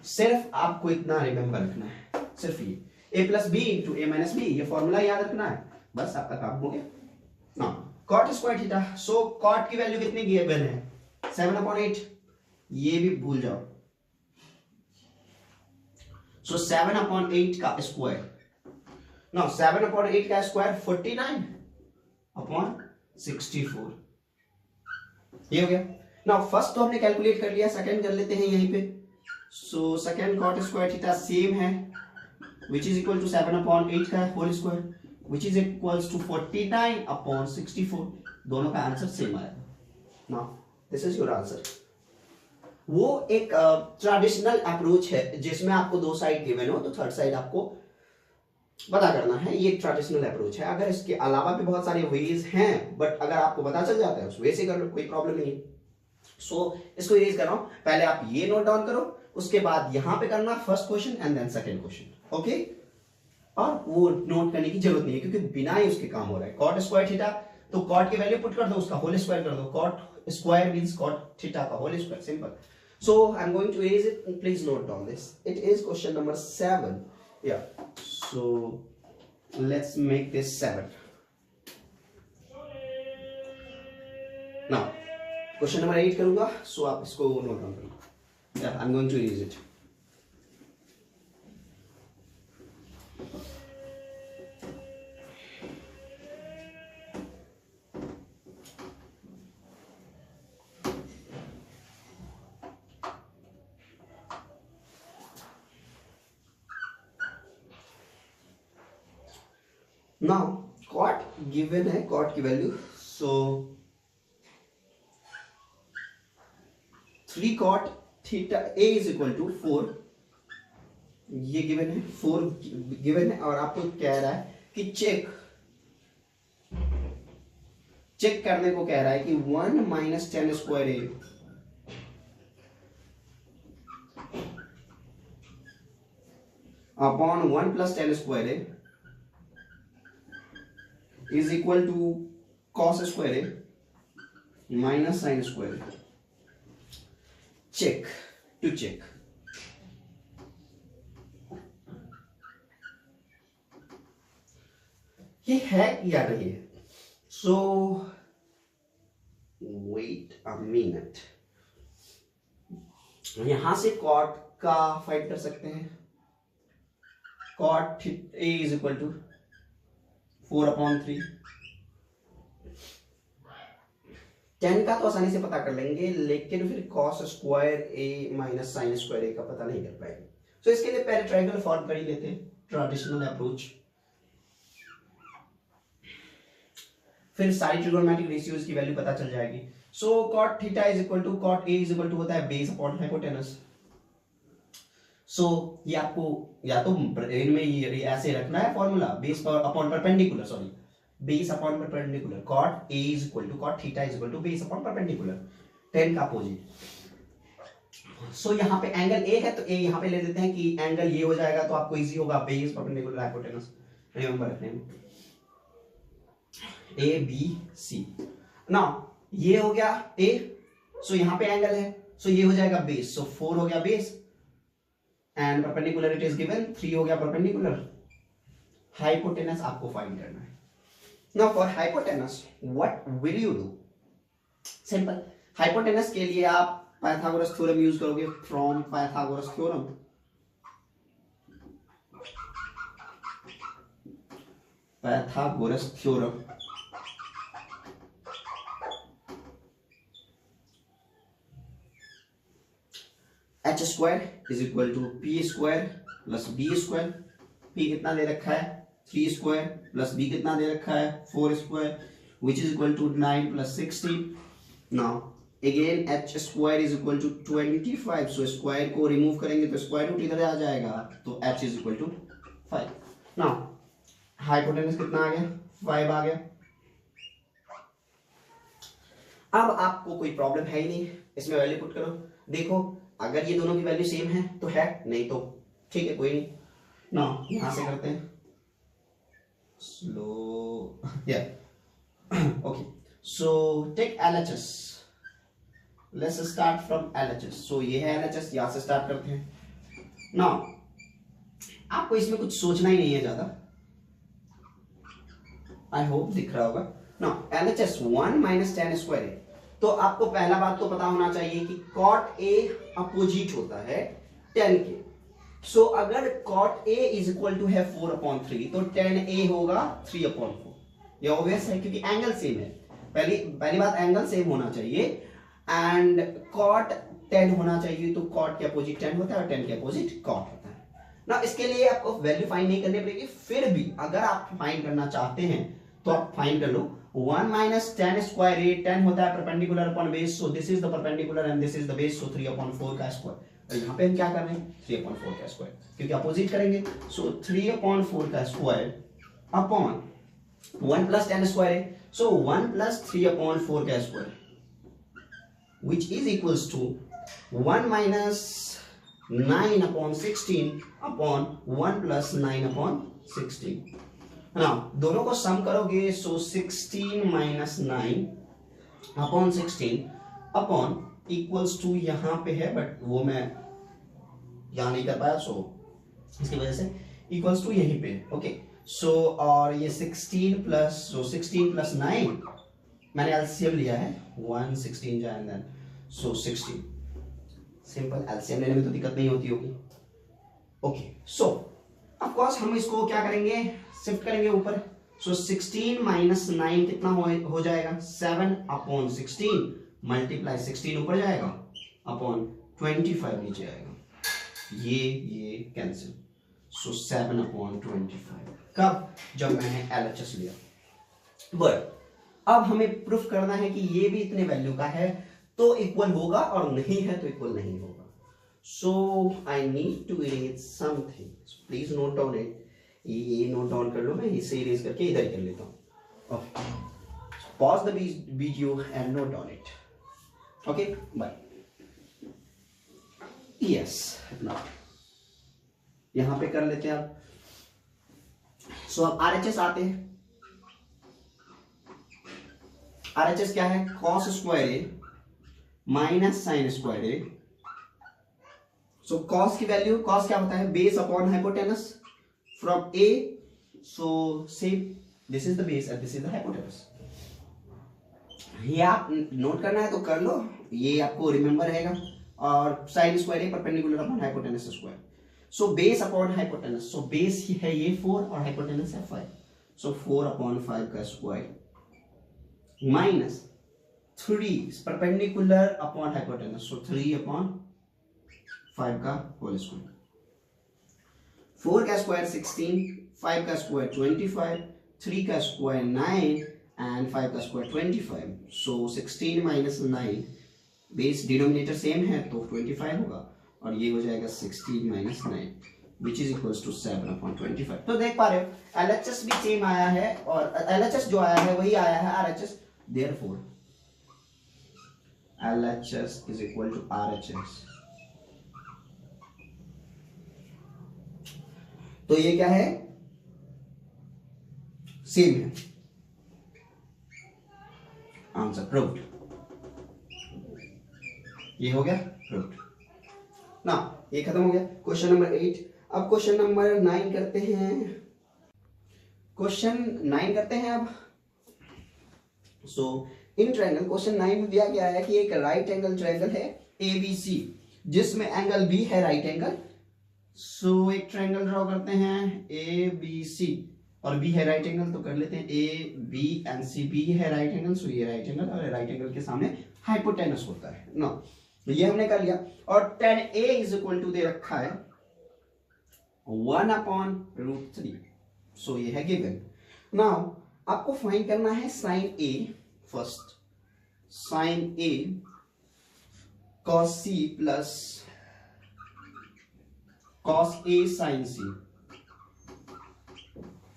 सिर्फ आपको इतना रिमेंबर रखना है, सिर्फ ये a plus B into A minus B, ये फॉर्मूला याद रखना है, बस आपका काम हो गया ना. Cot square theta, so cot की वैल्यू कितनी गिवन है? 7/8. ये भी भूल जाओ. सो 7/8 का स्क्वायर, now 7/8 का स्क्वायर 49/64. ये हो गया. now फर्स्ट तो हमने कैलकुलेट कर लिया, सेकंड कर लेते हैं यहीं पे. So second cot square theta same है which is equal to 7/8 का whole square which is equals to 49/64. दोनों का आंसर सेम आया. now this is your answer. वो एक ट्रेडिशनल अप्रोच है जिसमें आपको दो साइड गिवन हो तो थर्ड साइड आपको पता करना है. ये ट्रेडिशनल अप्रोच है. अगर इसके अलावा भी बहुत सारे वेज हैं, बट अगर आपको पता चल जाता है उस वे से कर लो, कोई प्रॉब्लम नहीं. सो इसको इरेज कर रहा हूं. पहले आप ये नोट डाउन करो, उसके बाद यहां पे करना first question and then second question. Okay, और वो नोट करने की जरूरत नहीं है क्योंकि बिना ही उसके काम हो रहा है. कॉट स्क्वायर थीटा, तो कॉट की वैल्यू पुट कर दो, उसका होल स्क्वायर कर दो. Cot square means cot theta का whole square, simple. So I'm going to erase it. Please note down this. It is question number 7. Yeah. So let's make this 7. Now question number 8 करूँगा. So आप इसको note down करो. Yeah, I'm going to erase it. Now cot given है, cot की value, so 3 cot theta a is equal to 4. ये given है, 4 given है और आपको कह रहा है कि चेक करने को कह रहा है कि 1 minus 10 square a upon 1 plus 10 square a is equal to cos square a minus sin square a. check. ये है या नहीं है? So wait a minute. यहां से cot का फाइंड कर सकते हैं. cot a is equal to 4/3. 10 का तो आसानी से पता कर लेंगे, लेकिन फिर cos square a minus sine square a का पता नहीं कर पाएंगे. तो इसके लिए पहले ट्रायंगल फॉर्म कर ही लेते हैं, ट्रेडिशनल अप्रोच. फिर सारी ट्रिगोनोमेट्रिक रेशियोज की वैल्यू पता चल जाएगी. So cot theta is equal to cot a is equal to होता है बेस अपॉन हाइपोटेनस. सो ये आपको या तो ब्रेन में ये ऐसे रखना है फॉर्मूला, बेस पर upon perpendicular, sorry base upon perpendicular, cot A is equal to cot theta is equal to base upon perpendicular, tan का अपोजिट। सो यहाँ पे एंगल ए है तो ए यहाँ पे ले लेते हैं कि एंगल ये हो जाएगा, तो आपको इजी होगा, बेस परपेंडिकुलर हाइपोटेनस रिमेंबर रखने में, ए बी सी। नाउ ये हो गया ए, सो यहाँ पे एंगल है, सो ये हो जाएगा बेस, सो 4 हो गया base and perpendicular it is given 3 हो गया परपेंडिकुलर। हाइपोटेनस आपको फाइंड करना है। Now for hypotenuse what will you do? Simple, hypotenuse के लिए आप पाइथागोरस थ्योरम यूज करोगे, from Pythagoras theorem. Pythagoras theorem H square is equal to P square plus B square. P कितना दे रखा है 3 स्क्वायर प्लस बी कितना दे रखा है 4 square which is equal to 9 plus 16। Now again H square is equal to 25, so square को remove करेंगे तो स्क्वायर रूट इधर आ जाएगा, तो H is equal to 5। Now hypotenuse कितना आ गया 5 आ गया। अब आपको कोई प्रॉब्लम है ही नहीं, इसमें वैल्यू पुट करो, देखो अगर ये दोनों की वैल्यू सेम है तो है, नहीं तो ठीक है कोई नहीं। ना यहां से करते हैं स्लो, या okay, so take LHS, let's start from LHS। So ये है LHS, यहां से स्टार्ट करते हैं। ना आपको इसमें कुछ सोचना ही नहीं है ज्यादा, आई होप दिख रहा होगा। ना LHS 1 माइनस tan स्क्वायर है, तो आपको पहला बात तो पता होना चाहिए कि cot A अपोजिट होता है tan के। सो अगर cot A is equal to है 4/3 तो tan A होगा 3/4। ये ऑब्वियस है क्योंकि एंगल सेम है। पहली बात एंगल सेम होना चाहिए एंड cot tan होना चाहिए, तो cot के अपोजिट tan होता है और tan के अपोजिट cot होता है ना। इसके लिए आपको वैल्यू फाइंड नहीं करनी पड़ेगी, फिर भी अगर आप फाइंड करना चाहते हैं तो आप फाइंड कर लो 1 minus tan square A, tan होता है perpendicular upon base, so this is the perpendicular and this is the base, so 3/4 का स्क्वायर। और यहाँ पे हम क्या कर रहे हैं 3/4 का स्क्वायर, क्योंकि अपोजिट करेंगे, सो 3/4 का square upon 1 plus tan square है, सो 1 प्लस 3/4 का square which is equals to 1 minus 9/16 upon 1 plus 9/16। now दोनों को सम करोगे, सो 16 minus 9/16 अपॉन इक्वल्स टू यहाँ पे है बट वो मैं यहाँ नहीं कर पाया, सो इसकी वजह से इक्वल्स टू यहीं पे, ओके। सो और ये 16 प्लस 9 मैंने एलसीएम लिया है 1 16 जाए and then so 16, simple LCM लेने में तो दिक्कत नहीं होती होगी, ओके। सो ऑफ कोर्स हम इसको क्या करेंगे शिफ्ट करेंगे ऊपर, सो 16 माइनस 9 कितना हो जाएगा 7/16 मल्टीप्लाई 16 ऊपर जाएगा अपॉन 25 नीचे आएगा, ये कैंसिल, सो 7/25। कब? जब मैंने LHS लिया। बट अब हमें प्रूफ करना है कि ये भी इतने वैल्यू का है तो इक्वल होगा और नहीं है तो इक्वल नहीं होगा। So I need to erase something, please note down it. ये नोट डाउन कर लो, मैं इसे इरेज करके इधर कर लेता हूँ। Pause the video and note down it, okay bye. Yes, यहां पे कर लेते हैं आप। सो अब RHS आते हैं। RHS क्या है cos स्क्वायर ए माइनस साइन स्क्वायर ए। सो cos की वैल्यू, cos क्या होता है base upon hypotenuse from A, so same this is the base and this is the hypotenuse. ये आप नोट करना है तो कर लो, ये आपको रिमेंबर रहेगा। और sine square A perpendicular upon hypotenuse square, so base upon hypotenuse, so base है ये 4 और हाइपोटेनस है 5, सो 4/5 का square minus 3 perpendicular upon hypotenuse, so 3/5 का होल स्क्वायर। 4 का स्क्वायर 16, 5 का स्क्वायर 25, 3 का स्क्वायर 9 एंड 5 का square 25, so 16 minus 9, base denominator same है तो 25 होगा और ये हो जाएगा 16 minus 9, which is equal to 7/25। तो देख पा रहे हो LHS भी सेम आया है और LHS जो आया है वही आया है RHS, therefore LHS is equal to RHS। तो ये क्या है, सेम है, आंसर प्रूव्ड। ये हो गया प्रूव्ड ना, ये खत्म हो गया क्वेश्चन नंबर 8। अब क्वेश्चन नंबर 9 करते हैं, क्वेश्चन 9 करते हैं अब। सो इन ट्रायंगल क्वेश्चन 9 में दिया गया है कि एक राइट एंगल ट्रायंगल है ABC जिसमें एंगल B है राइट एंगल। सो एक ट्रायंगल ड्रॉ करते हैं ABC और B है राइट एंगल, तो कर लेते हैं AB एंड C। B है राइट एंगल, सो ये राइट एंगल और राइट एंगल के सामने हाइपोटेनस होता है ना, तो ये हमने कर लिया। और tan A is equal to दे रखा है 1/√3। सो ये है गिवन। नाउ आपको फाइंड करना है sin A first, sin A cos C plus cos A sin C,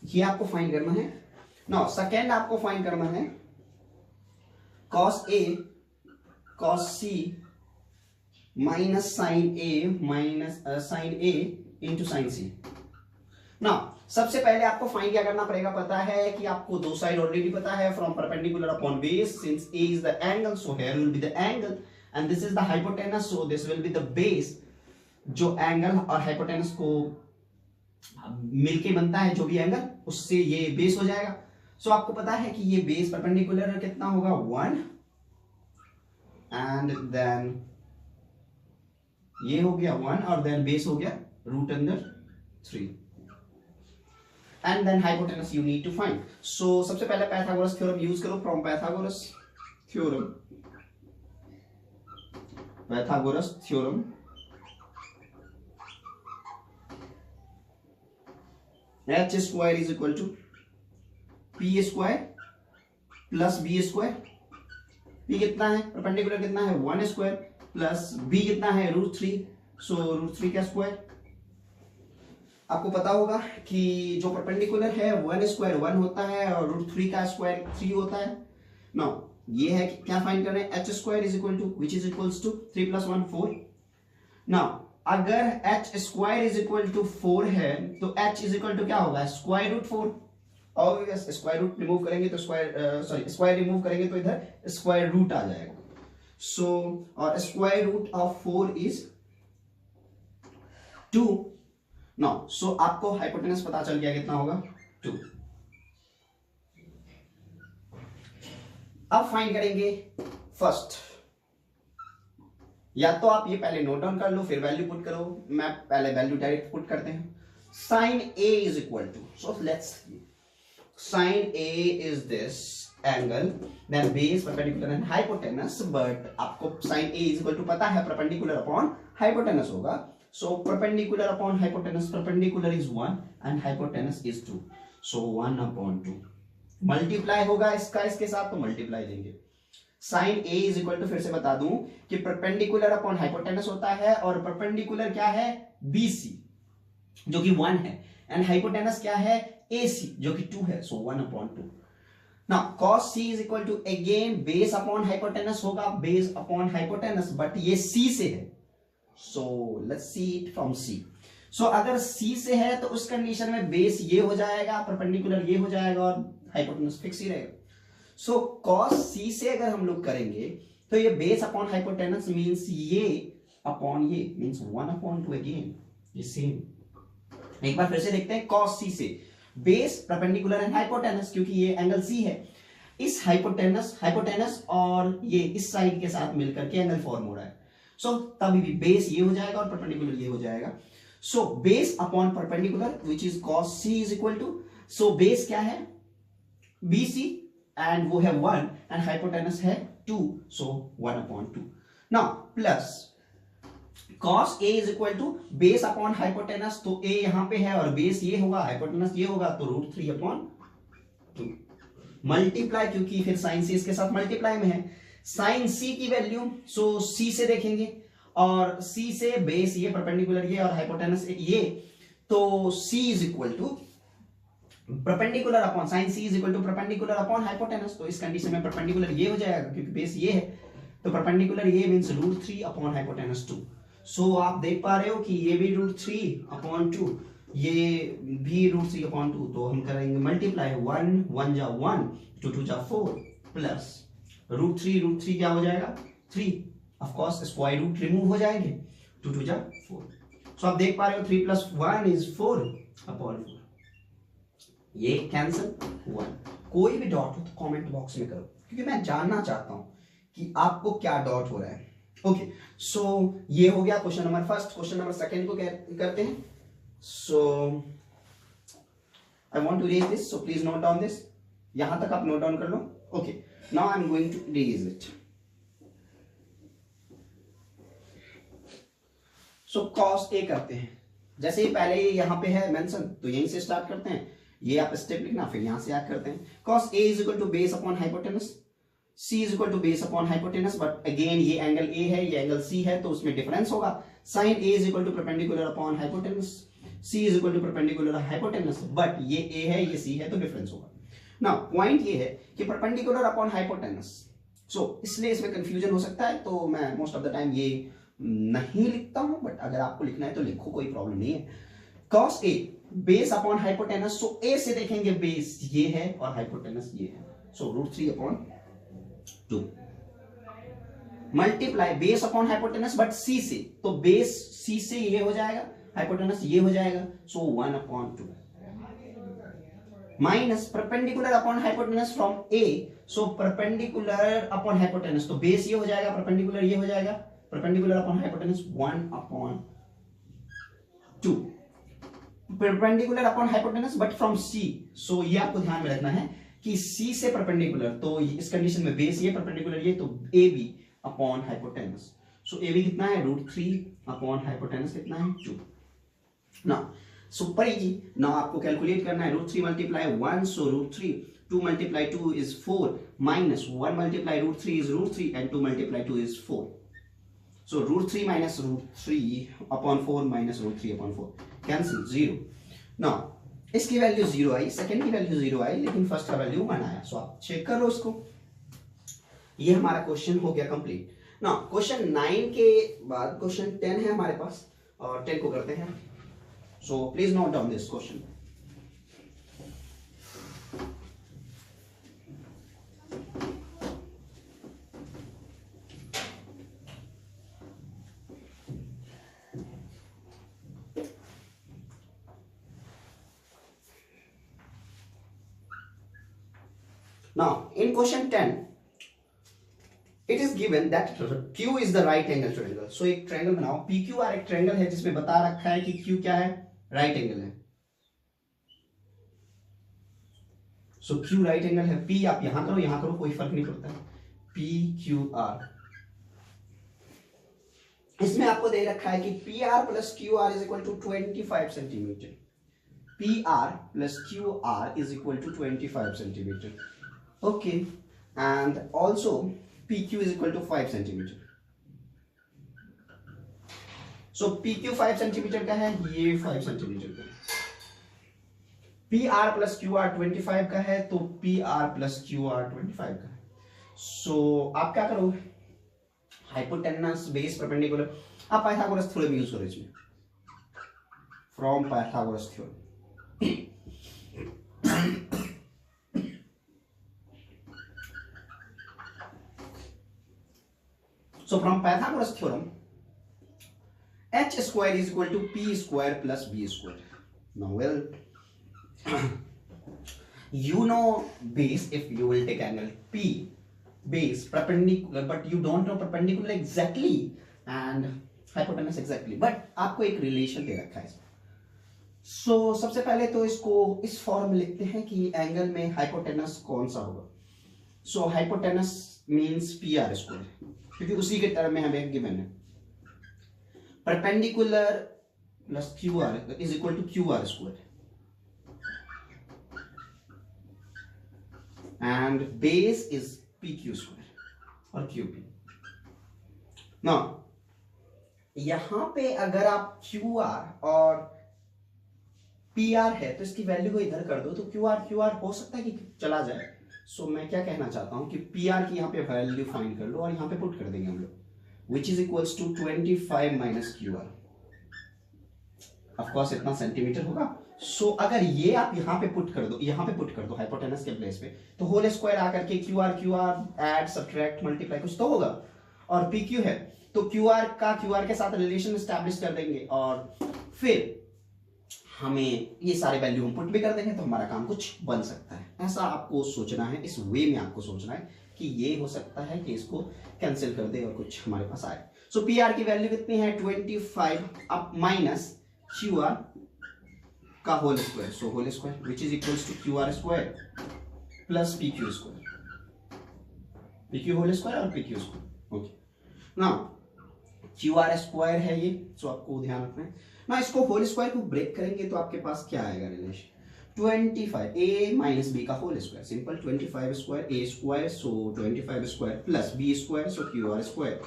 ये आपको फाइंड करना है। नाउ सेकेंड आपको फाइंड करना है cos A cos C minus sine A minus sine A into sine C. ना सबसे पहले आपको फाइंड क्या करना पड़ेगा, पता है कि आपको दो साइड ऑलरेडी पता है, from perpendicular upon base, since A is the angle so here will be the angle and this is the hypotenuse, so this will be the base. जो एंगल और हाइपोटेनस को मिलके बनता है जो भी एंगल, उससे ये बेस हो जाएगा। सो आपको पता है कि ये बेस परपेंडिकुलर कितना होगा 1 एंड देन ये हो गया 1 और देन बेस हो गया √3 and then hypotenuse you need to find. So सबसे पहले पाइथागोरस थ्योरम यूज करो, from Pythagoras theorem h square is equal to p square plus b square. p कितना है, परपेंडिकुलर कितना है 1 स्क्वायर प्लस b कितना है √3, सो √3 का स्क्वायर। आपको पता होगा कि जो परपेंडिकुलर है 1 स्क्वायर 1 होता है और √3 का स्क्वायर 3 होता है। नाउ ये है कि क्या फाइंड करना है, h square is equal to which is equals to 3 + 1 4। Now अगर h square is equal to 4 है तो h इज इक्वल टू क्या होगा, √4। ऑब्वियस स्क्वायर रूट रिमूव करेंगे तो स्क्वायर रिमूव करेंगे तो इधर स्क्वायर रूट आ जाएगा। सो और square root of 4 is 2। Now so आपको हाइपोटेनस पता चल गया कितना होगा 2। अब फाइंड करेंगे फर्स्ट, या तो आप ये पहले नोट डाउन कर लो फिर वैल्यू पुट करो, मैं पहले वैल्यू डायरेक्ट पुट करते हैं। sin A is equal to, so let's sin A is this angle, then base perpendicular and hypotenuse, but आपको sin A is equal to पता है परपेंडिकुलर अपॉन हाइपोटेनस होगा। So perpendicular upon hypotenuse, perpendicular is 1 and hypotenuse is 2, so 1/2 multiply होगा इसका इसके साथ, तो multiply देंगे। sin A is equal to, फिर से बता दूं कि परपेंडिकुलर अपॉन हाइपोटेनस होता है और परपेंडिकुलर क्या है BC जो कि 1 है एंड हाइपोटेनस क्या है AC जो कि 2 है, so 1/2। Now cos C is equal to again base upon hypotenuse होगा, बेस अपॉन हाइपोटेनस, बट ये C से है, so let's see it from C। So अगर C से है तो उस कंडीशन में बेस ये हो जाएगा, परपेंडिकुलर ये हो जाएगा और हाइपोटेनस फिक्स ही रहेगा। सो cos C से अगर हम लोग करेंगे तो ये बेस अपॉन हाइपोटेनस मींस ये अपॉन ये मींस 1/2 अगेन, ये सेम। एक बार फिर से देखते हैं, cos C से बेस परपेंडिकुलर एंड हाइपोटेनस, क्योंकि ये एंगल C है, इस हाइपोटेनस और ये इस साइड के साथ मिलकर के एंगल फॉर्म हो रहा है। सो तभी भी बेस ये हो जाएगा और परपेंडिकुलर ये हो जाएगा। So base upon perpendicular which is cos C is equal to, so base क्या है BC एंड वो है 1 एंड हाइपोटेनस है 2, so 1/2। Now plus cos A is equal to base upon hypotenuse, तो A यहां पे है और बेस ये होगा, हाइपोटेनस ये होगा, तो √3/2 मल्टीप्लाई, क्योंकि फिर sin C इसके साथ मल्टीप्लाई में है। sin C की वैल्यू सो C से देखेंगे और C से बेस ये परपेंडिकुलर ये और हाइपोटेनस ये, तो C is equal to perpendicular upon sine C is equal to perpendicular upon hypotenuse. तो इस कंडीशन में परपेंडिकुलर ये हो जाएगा क्योंकि बेस ये है, तो परपेंडिकुलर ये मींस √3 अपॉन हाइपोटेनस 2। सो आप देख पा रहे हो कि ये भी √3 अपॉन 2, ये भी √3 अपॉन 2। तो हम करेंगे मल्टीप्लाई, 1 1 जा 1, 2 2 जा 4 प्लस √3 क्या हो जाएगा 3, of course square root remove हो जाएंगे, 2 2 जा 4। सो आप देख पा रहे हो 3 + 1 = 4 अपॉन 4, ये कैंसिल 1। कोई भी डॉट हो तो कमेंट बॉक्स में करो क्योंकि मैं जानना चाहता हूं कि आपको क्या डॉट हो रहा है। ओके, सो ये हो गया question number first. Question number second को करते हैं। So I want to erase this, so please note down this. यहां तक आप नोट डाउन कर लो। Okay, now I am going to erase it. So cos A करते हैं। जैसे ही पहले यहां पे है मेंशन, तो यहीं से स्टार्ट करते हैं। ये आप स्टेप लिखना, फिर यहां से याद करते हैं। cos A is equal to base upon hypotenuse, C is equal to base upon hypotenuse, but again ये एंगल A है, ये एंगल C है, तो उसमें डिफरेंस होगा। sin A is equal to perpendicular upon hypotenuse, C is equal to perpendicular hypotenuse, but ये A है, ये C है, तो डिफरेंस होगा। नाउ पॉइंट ये है कि परपेंडिकुलर अपॉन हाइपोटेनस, सो इसलिए इसमें कंफ्यूजन हो सकता है, तो मैं मोस्ट ऑफ द टाइम ये नहीं लिखता हूं, बट अगर आपको लिखना है तो लिखो, कोई प्रॉब्लम नहीं है। cos A base upon hypotenuse, so A से देखेंगे बेस ये है और हाइपोटेनस ये है, सो √3 upon 2 multiply base upon hypotenuse but C से, तो बेस C से ये हो जाएगा, हाइपोटेनस ये हो जाएगा, सो 1 upon 2 minus perpendicular upon hypotenuse from A, so perpendicular upon hypotenuse, तो बेस ये हो जाएगा, परपेंडिकुलर ये हो जाएगा, perpendicular upon hypotenuse 1 upon 2 perpendicular upon hypotenuse but from C, सो ये आपको ध्यान में रखना है कि C से परपेंडिकुलर, तो इस कंडीशन में बेस ये, परपेंडिकुलर ये, तो AB अपॉन हाइपोटेनस, सो AB कितना है √3 अपॉन हाइपोटेनस कितना है 2। ना सुपर इजी, ना आपको कैलकुलेट करना है, √3 multiply 1, so √3, 2 multiply 2 is 4, minus 1 multiply √3 is √3 and 2 multiply 2 is 4, so √3 minus √3 upon 4 minus √3 upon 4 cancel 0। Now इसकी वैल्यू 0 आई, सेकंड की वैल्यू 0 आई, लेकिन फर्स्ट का वैल्यू 1 आया, सो आप चेक कर लो इसको। ये हमारा क्वेश्चन हो गया कंप्लीट। नाउ क्वेश्चन 9 के बाद क्वेश्चन 10 है हमारे पास, और 10 को करते हैं। सो please note down this question. Now, in question 10, it is given that Q is the right angle triangle. So एक ट्रायंगल बनाओ, PQR एक ट्रायंगल है जिसमें बता रखा है कि Q क्या है, राइट एंगल है। So Q राइट एंगल है, P आप यहां करो, कोई फर्क नहीं पड़ता है, PQR। इसमें आपको दे रखा है कि PR plus QR is equal to 25 centimetre, PR plus QR is equal to 25 centimetre. Okay, and also PQ is equal to 5 centimeter. So PQ 5 centimeter का है, ये 5 centimeter का है। PR plus QR 25 का है, तो PR plus QR 25 का है। So आप क्या करो, हाइपोटेनस बेस परपेंडिकुलर, आप पाइथागोरस थ्योरम यूज करो इसमें, from Pythagoras theorem. So from Pythagoras theorem, h square is equal to p square plus b square. Now well, you know base if you will take angle p, base perpendicular, but you don't know perpendicular exactly and hypotenuse exactly, but आपको एक relation दे रखा है। So सबसे पहले तो इसको इस form में लिखते हैं कि एंगल में हाइपोटेनस कौन सा होगा। So hypotenuse means PR square, क्योंकि उसी के टर्म में हमें गिवन है, perpendicular plus QR is equal to QR square, and base is PQ square और QP। नाउ यहां पे अगर आप QR और पी आर है तो इसकी वैल्यू को इधर कर दो तो क्यू आर हो सकता है कि चला जाए। सो मैं क्या कहना चाहता हूं कि पी आर की यहाँ पे वैल्यू फाइंड कर लो और यहाँ पे पुट कर देंगे हम लोग, which is equals to 25 minus Q R. Of course इतना सेंटीमीटर होगा। सो अगर ये आप यहाँ पे पुट कर दो हाइपोटेनस के प्लेस पे, तो होल स्क्वायर आकर के Q R add subtract multiply कुछ तो होगा। और पी क्यू है तो क्यू आर के साथ रिलेशन एस्टैब्लिश कर देंगे और फिर हमें ये सारे वैल्यू हम पुट भी कर देंगे तो हमारा काम कुछ बन सकता है। ऐसा आपको सोचना है, इस वे में आपको सोचना है कि ये हो सकता है कि इसको कैंसिल कर दे और कुछ हमारे पास आए। सो पी आर की वैल्यू कितनी है 25 अब माइनस क्यू आर का whole square, so whole square which is equals to Q R square plus P Q square, P Q whole square और P Q square. Okay now Q R square है ये, सो आपको ध्यान रखना है ना। इसको होल स्क्वायर को ब्रेक करेंगे तो आपके पास क्या आएगा रिलेशन 25 ए माइनस बी का whole square, simple 25 square a square so 25 square plus B square so Q R square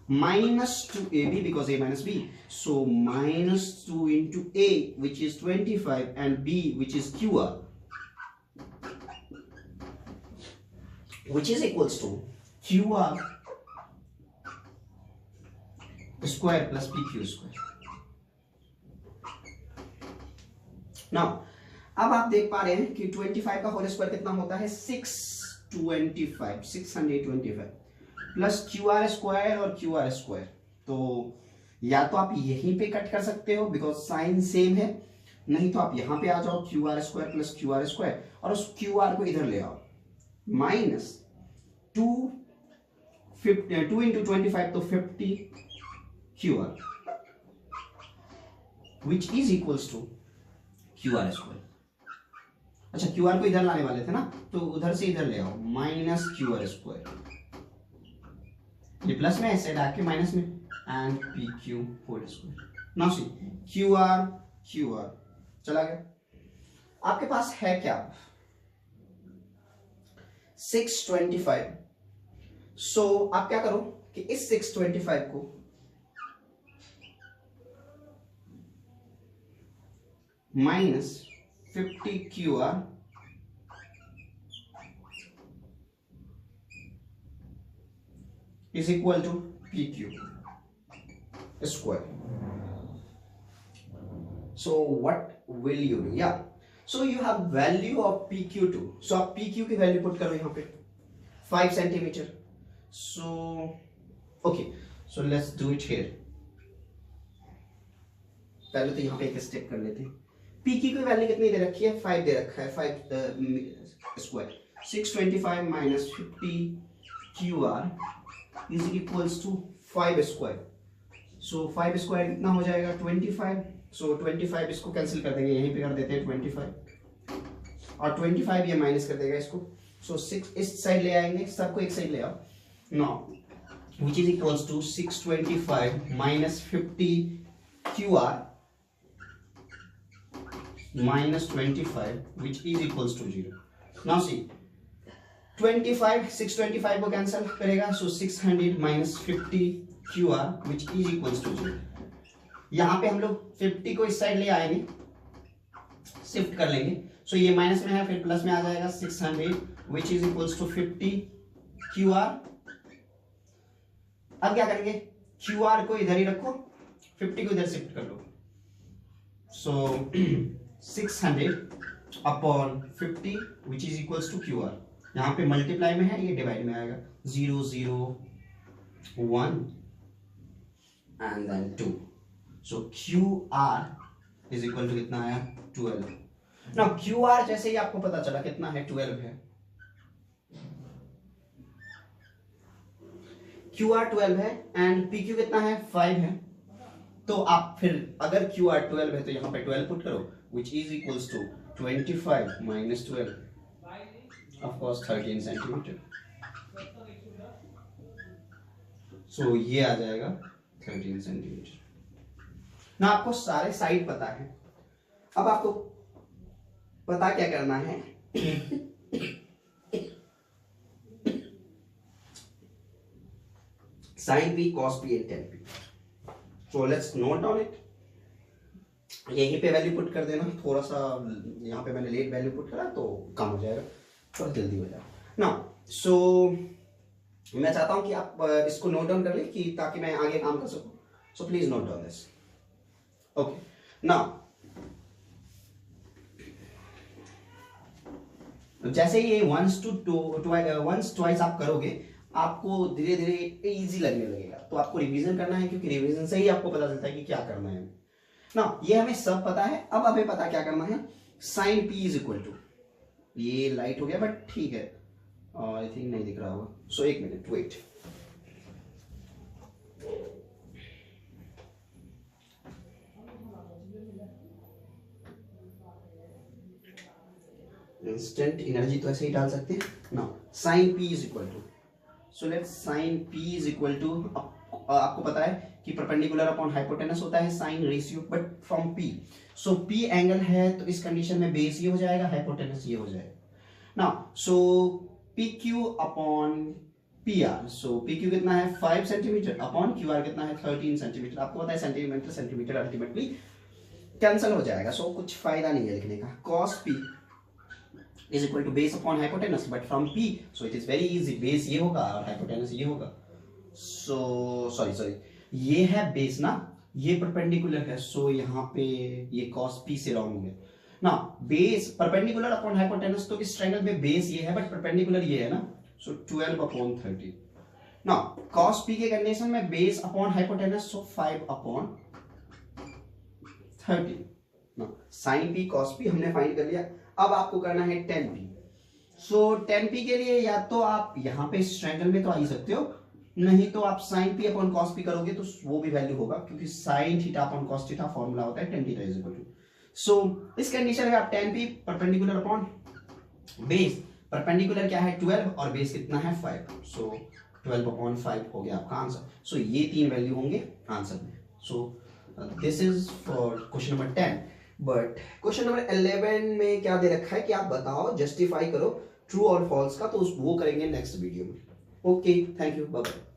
minus 2ab because a minus b, so minus 2 into a which is 25 and b which is qr which is equals to qr square plus pq square. now अब आप देख पा रहे हैं कि 25 का whole square कितना होता है 625 प्लस क्यू आर स्क्वायर और क्यू आर स्क्वायर, तो या तो आप यहीं पे कट कर सकते हो बिकॉज साइन सेम है, नहीं तो आप यहां पे आ जाओ Q R square plus Q R square और उस क्यू आर को इधर ले आओ माइनस 2 into 25 तो 50 Q R which is equals to Q R square. अच्छा क्यू आर को इधर लाने वाले थे ना, तो उधर से इधर ले आओ माइनस क्यू आर स्क्वायर, ये प्लस में ऐसे डाल के माइनस में and P Q whole square. Now see Q R चला गया। आपके पास है क्या 625, सो आप क्या करो कि इस 625 को minus 50 Q are is equal to PQ square. So what will you do? Yeah, so you have value of PQ2, so आप PQ की वैल्यू पुट करो यहाँ पे 5 centimetre. so okay, so let's do it here। पहले तो यहाँ पे एक स्टेप कर लेते हैं। PQ की वैल्यू कितनी दे रखी है 5 दे रखा है, 5 square 625 minus 50 QR is equals to 5 square, so 5 square कितना हो जाएगा 25, सो 25 इसको कैंसिल कर देंगे, यहीं पे कर देते हैं 25 और 25 ये माइनस कर देगा इसको, सो 6 इस साइड ले आएंगे, सबको एक साइड ले आओ now which is equals to 625 minus 50 QR minus 25 which is equals to 0। Now see 625 को कैंसिल करेगा, so 600 minus 50 QR which is equals to 0। यहां पे हम लोग 50 को इस साइड ले आएंगे, शिफ्ट कर लेंगे, सो ये माइनस में है फिर प्लस में आ जाएगा 600 which is equals to 50 QR। अब क्या करेंगे QR को इधर ही रखो, 50 को इधर शिफ्ट कर लो, so 600 upon 50 which is equals to QR। यहां पे मल्टीप्लाई में है, ये डिवाइड में आएगा 0 0 1 and then 2, so QR is equal to कितना आया 12। नाउ QR जैसे ही आपको पता चला कितना है 12 है, QR 12 है एंड PQ कितना है 5 है, तो आप फिर अगर QR 12 है तो यहां पे 12 पुट करो which is equals to 25 minus 12 of course 13 centimetre, so ये आ जाएगा 13 सेंटीमीटर। ना आपको सारे साइड पता है, अब आपको पता क्या करना है sin p cos p and tan p, so let's note on it। यहीं पे वैल्यू पुट कर देना, थोड़ा सा यहाँ पे मैंने लेट वैल्यू पुट करा तो कम हो जाएगा, थोड़ा जल्दी हो जाएगा ना। सो मैं चाहता हूँ कि आप इसको नोट डाउन कर लें कि ताकि मैं आगे काम कर सकूँ। सो please note down this. Okay ना, जैसे ये वंस ट्वाइस आप करोगे आपको धीरे धीरे इजी लगने लगेगा। तो आपको रिवीजन करना है, क्योंकि रिवीजन से ही आपको पता चलता है कि क्या करना है ना। ये हमें सब पता है, अब हमें पता क्या करना है। Sine P is equal to, ये लाइट हो गया बट ठीक है, आई थिंक नहीं दिख रहा होगा। सो एक मिनट वेट, इंस्टेंट एनर्जी तो ऐसे ही डाल सकते हैं ना। Sine P is equal to, so let's sine P is equal to, आपको पता है कि परपेंडिकुलर अपॉन हाइपोटेनस होता है sine ratio, but from P. So P angle है तो इस कंडीशन में बेस ये हो जाएगा, हाइपोटेनस ये हो जाएगा ना। So P Q upon P R, so P Q कितना है 5 सेंटीमीटर अपॉन क्यू आर कितना है 13 सेंटीमीटर। आपको पता है सेंटीमीटर सेंटीमीटर अल्टीमेटली कैंसिल हो जाएगा, सो कुछ फायदा नहीं है लिखने का। Cos P is equal to base upon hypotenuse, but from P, so it is very easy, base ये होगा और hypotenuse ये होगा। so sorry ये है base ना, ये perpendicular है, so यहाँ पे ये cos P से wrong हो गया ना। base perpendicular upon hypotenuse, तो इस triangle में base ये है but perpendicular ये है ना, so 12 upon 13 ना। cos P के कंडीशन में base upon hypotenuse, so 5 upon 13 ना। sin P cos P हमने फाइंड कर लिया। अब आपको करना है tan P। सो tan P के लिए या तो आप यहाँ पे इस ट्रायंगल में तो आ ही सकते हो, नहीं तो आप sin P upon cos P करोगे तो वो भी वैल्यू होगा, क्योंकि sin theta upon cos theta formula होता है tan theta is equal to. So इस कंडीशन में आप tan P perpendicular upon base, perpendicular क्या है 12 और बेस कितना है 5, सो 12 अपॉन 5 हो गया आपका आंसर। सो ये तीन वैल्यू होंगे आंसर में। सो this is for question number 10। But question number 11 में क्या दे रखा है कि आप बताओ, जस्टिफाई करो ट्रू और फॉल्स का, तो वो करेंगे नेक्स्ट वीडियो में। Okay, thank you, bye bye.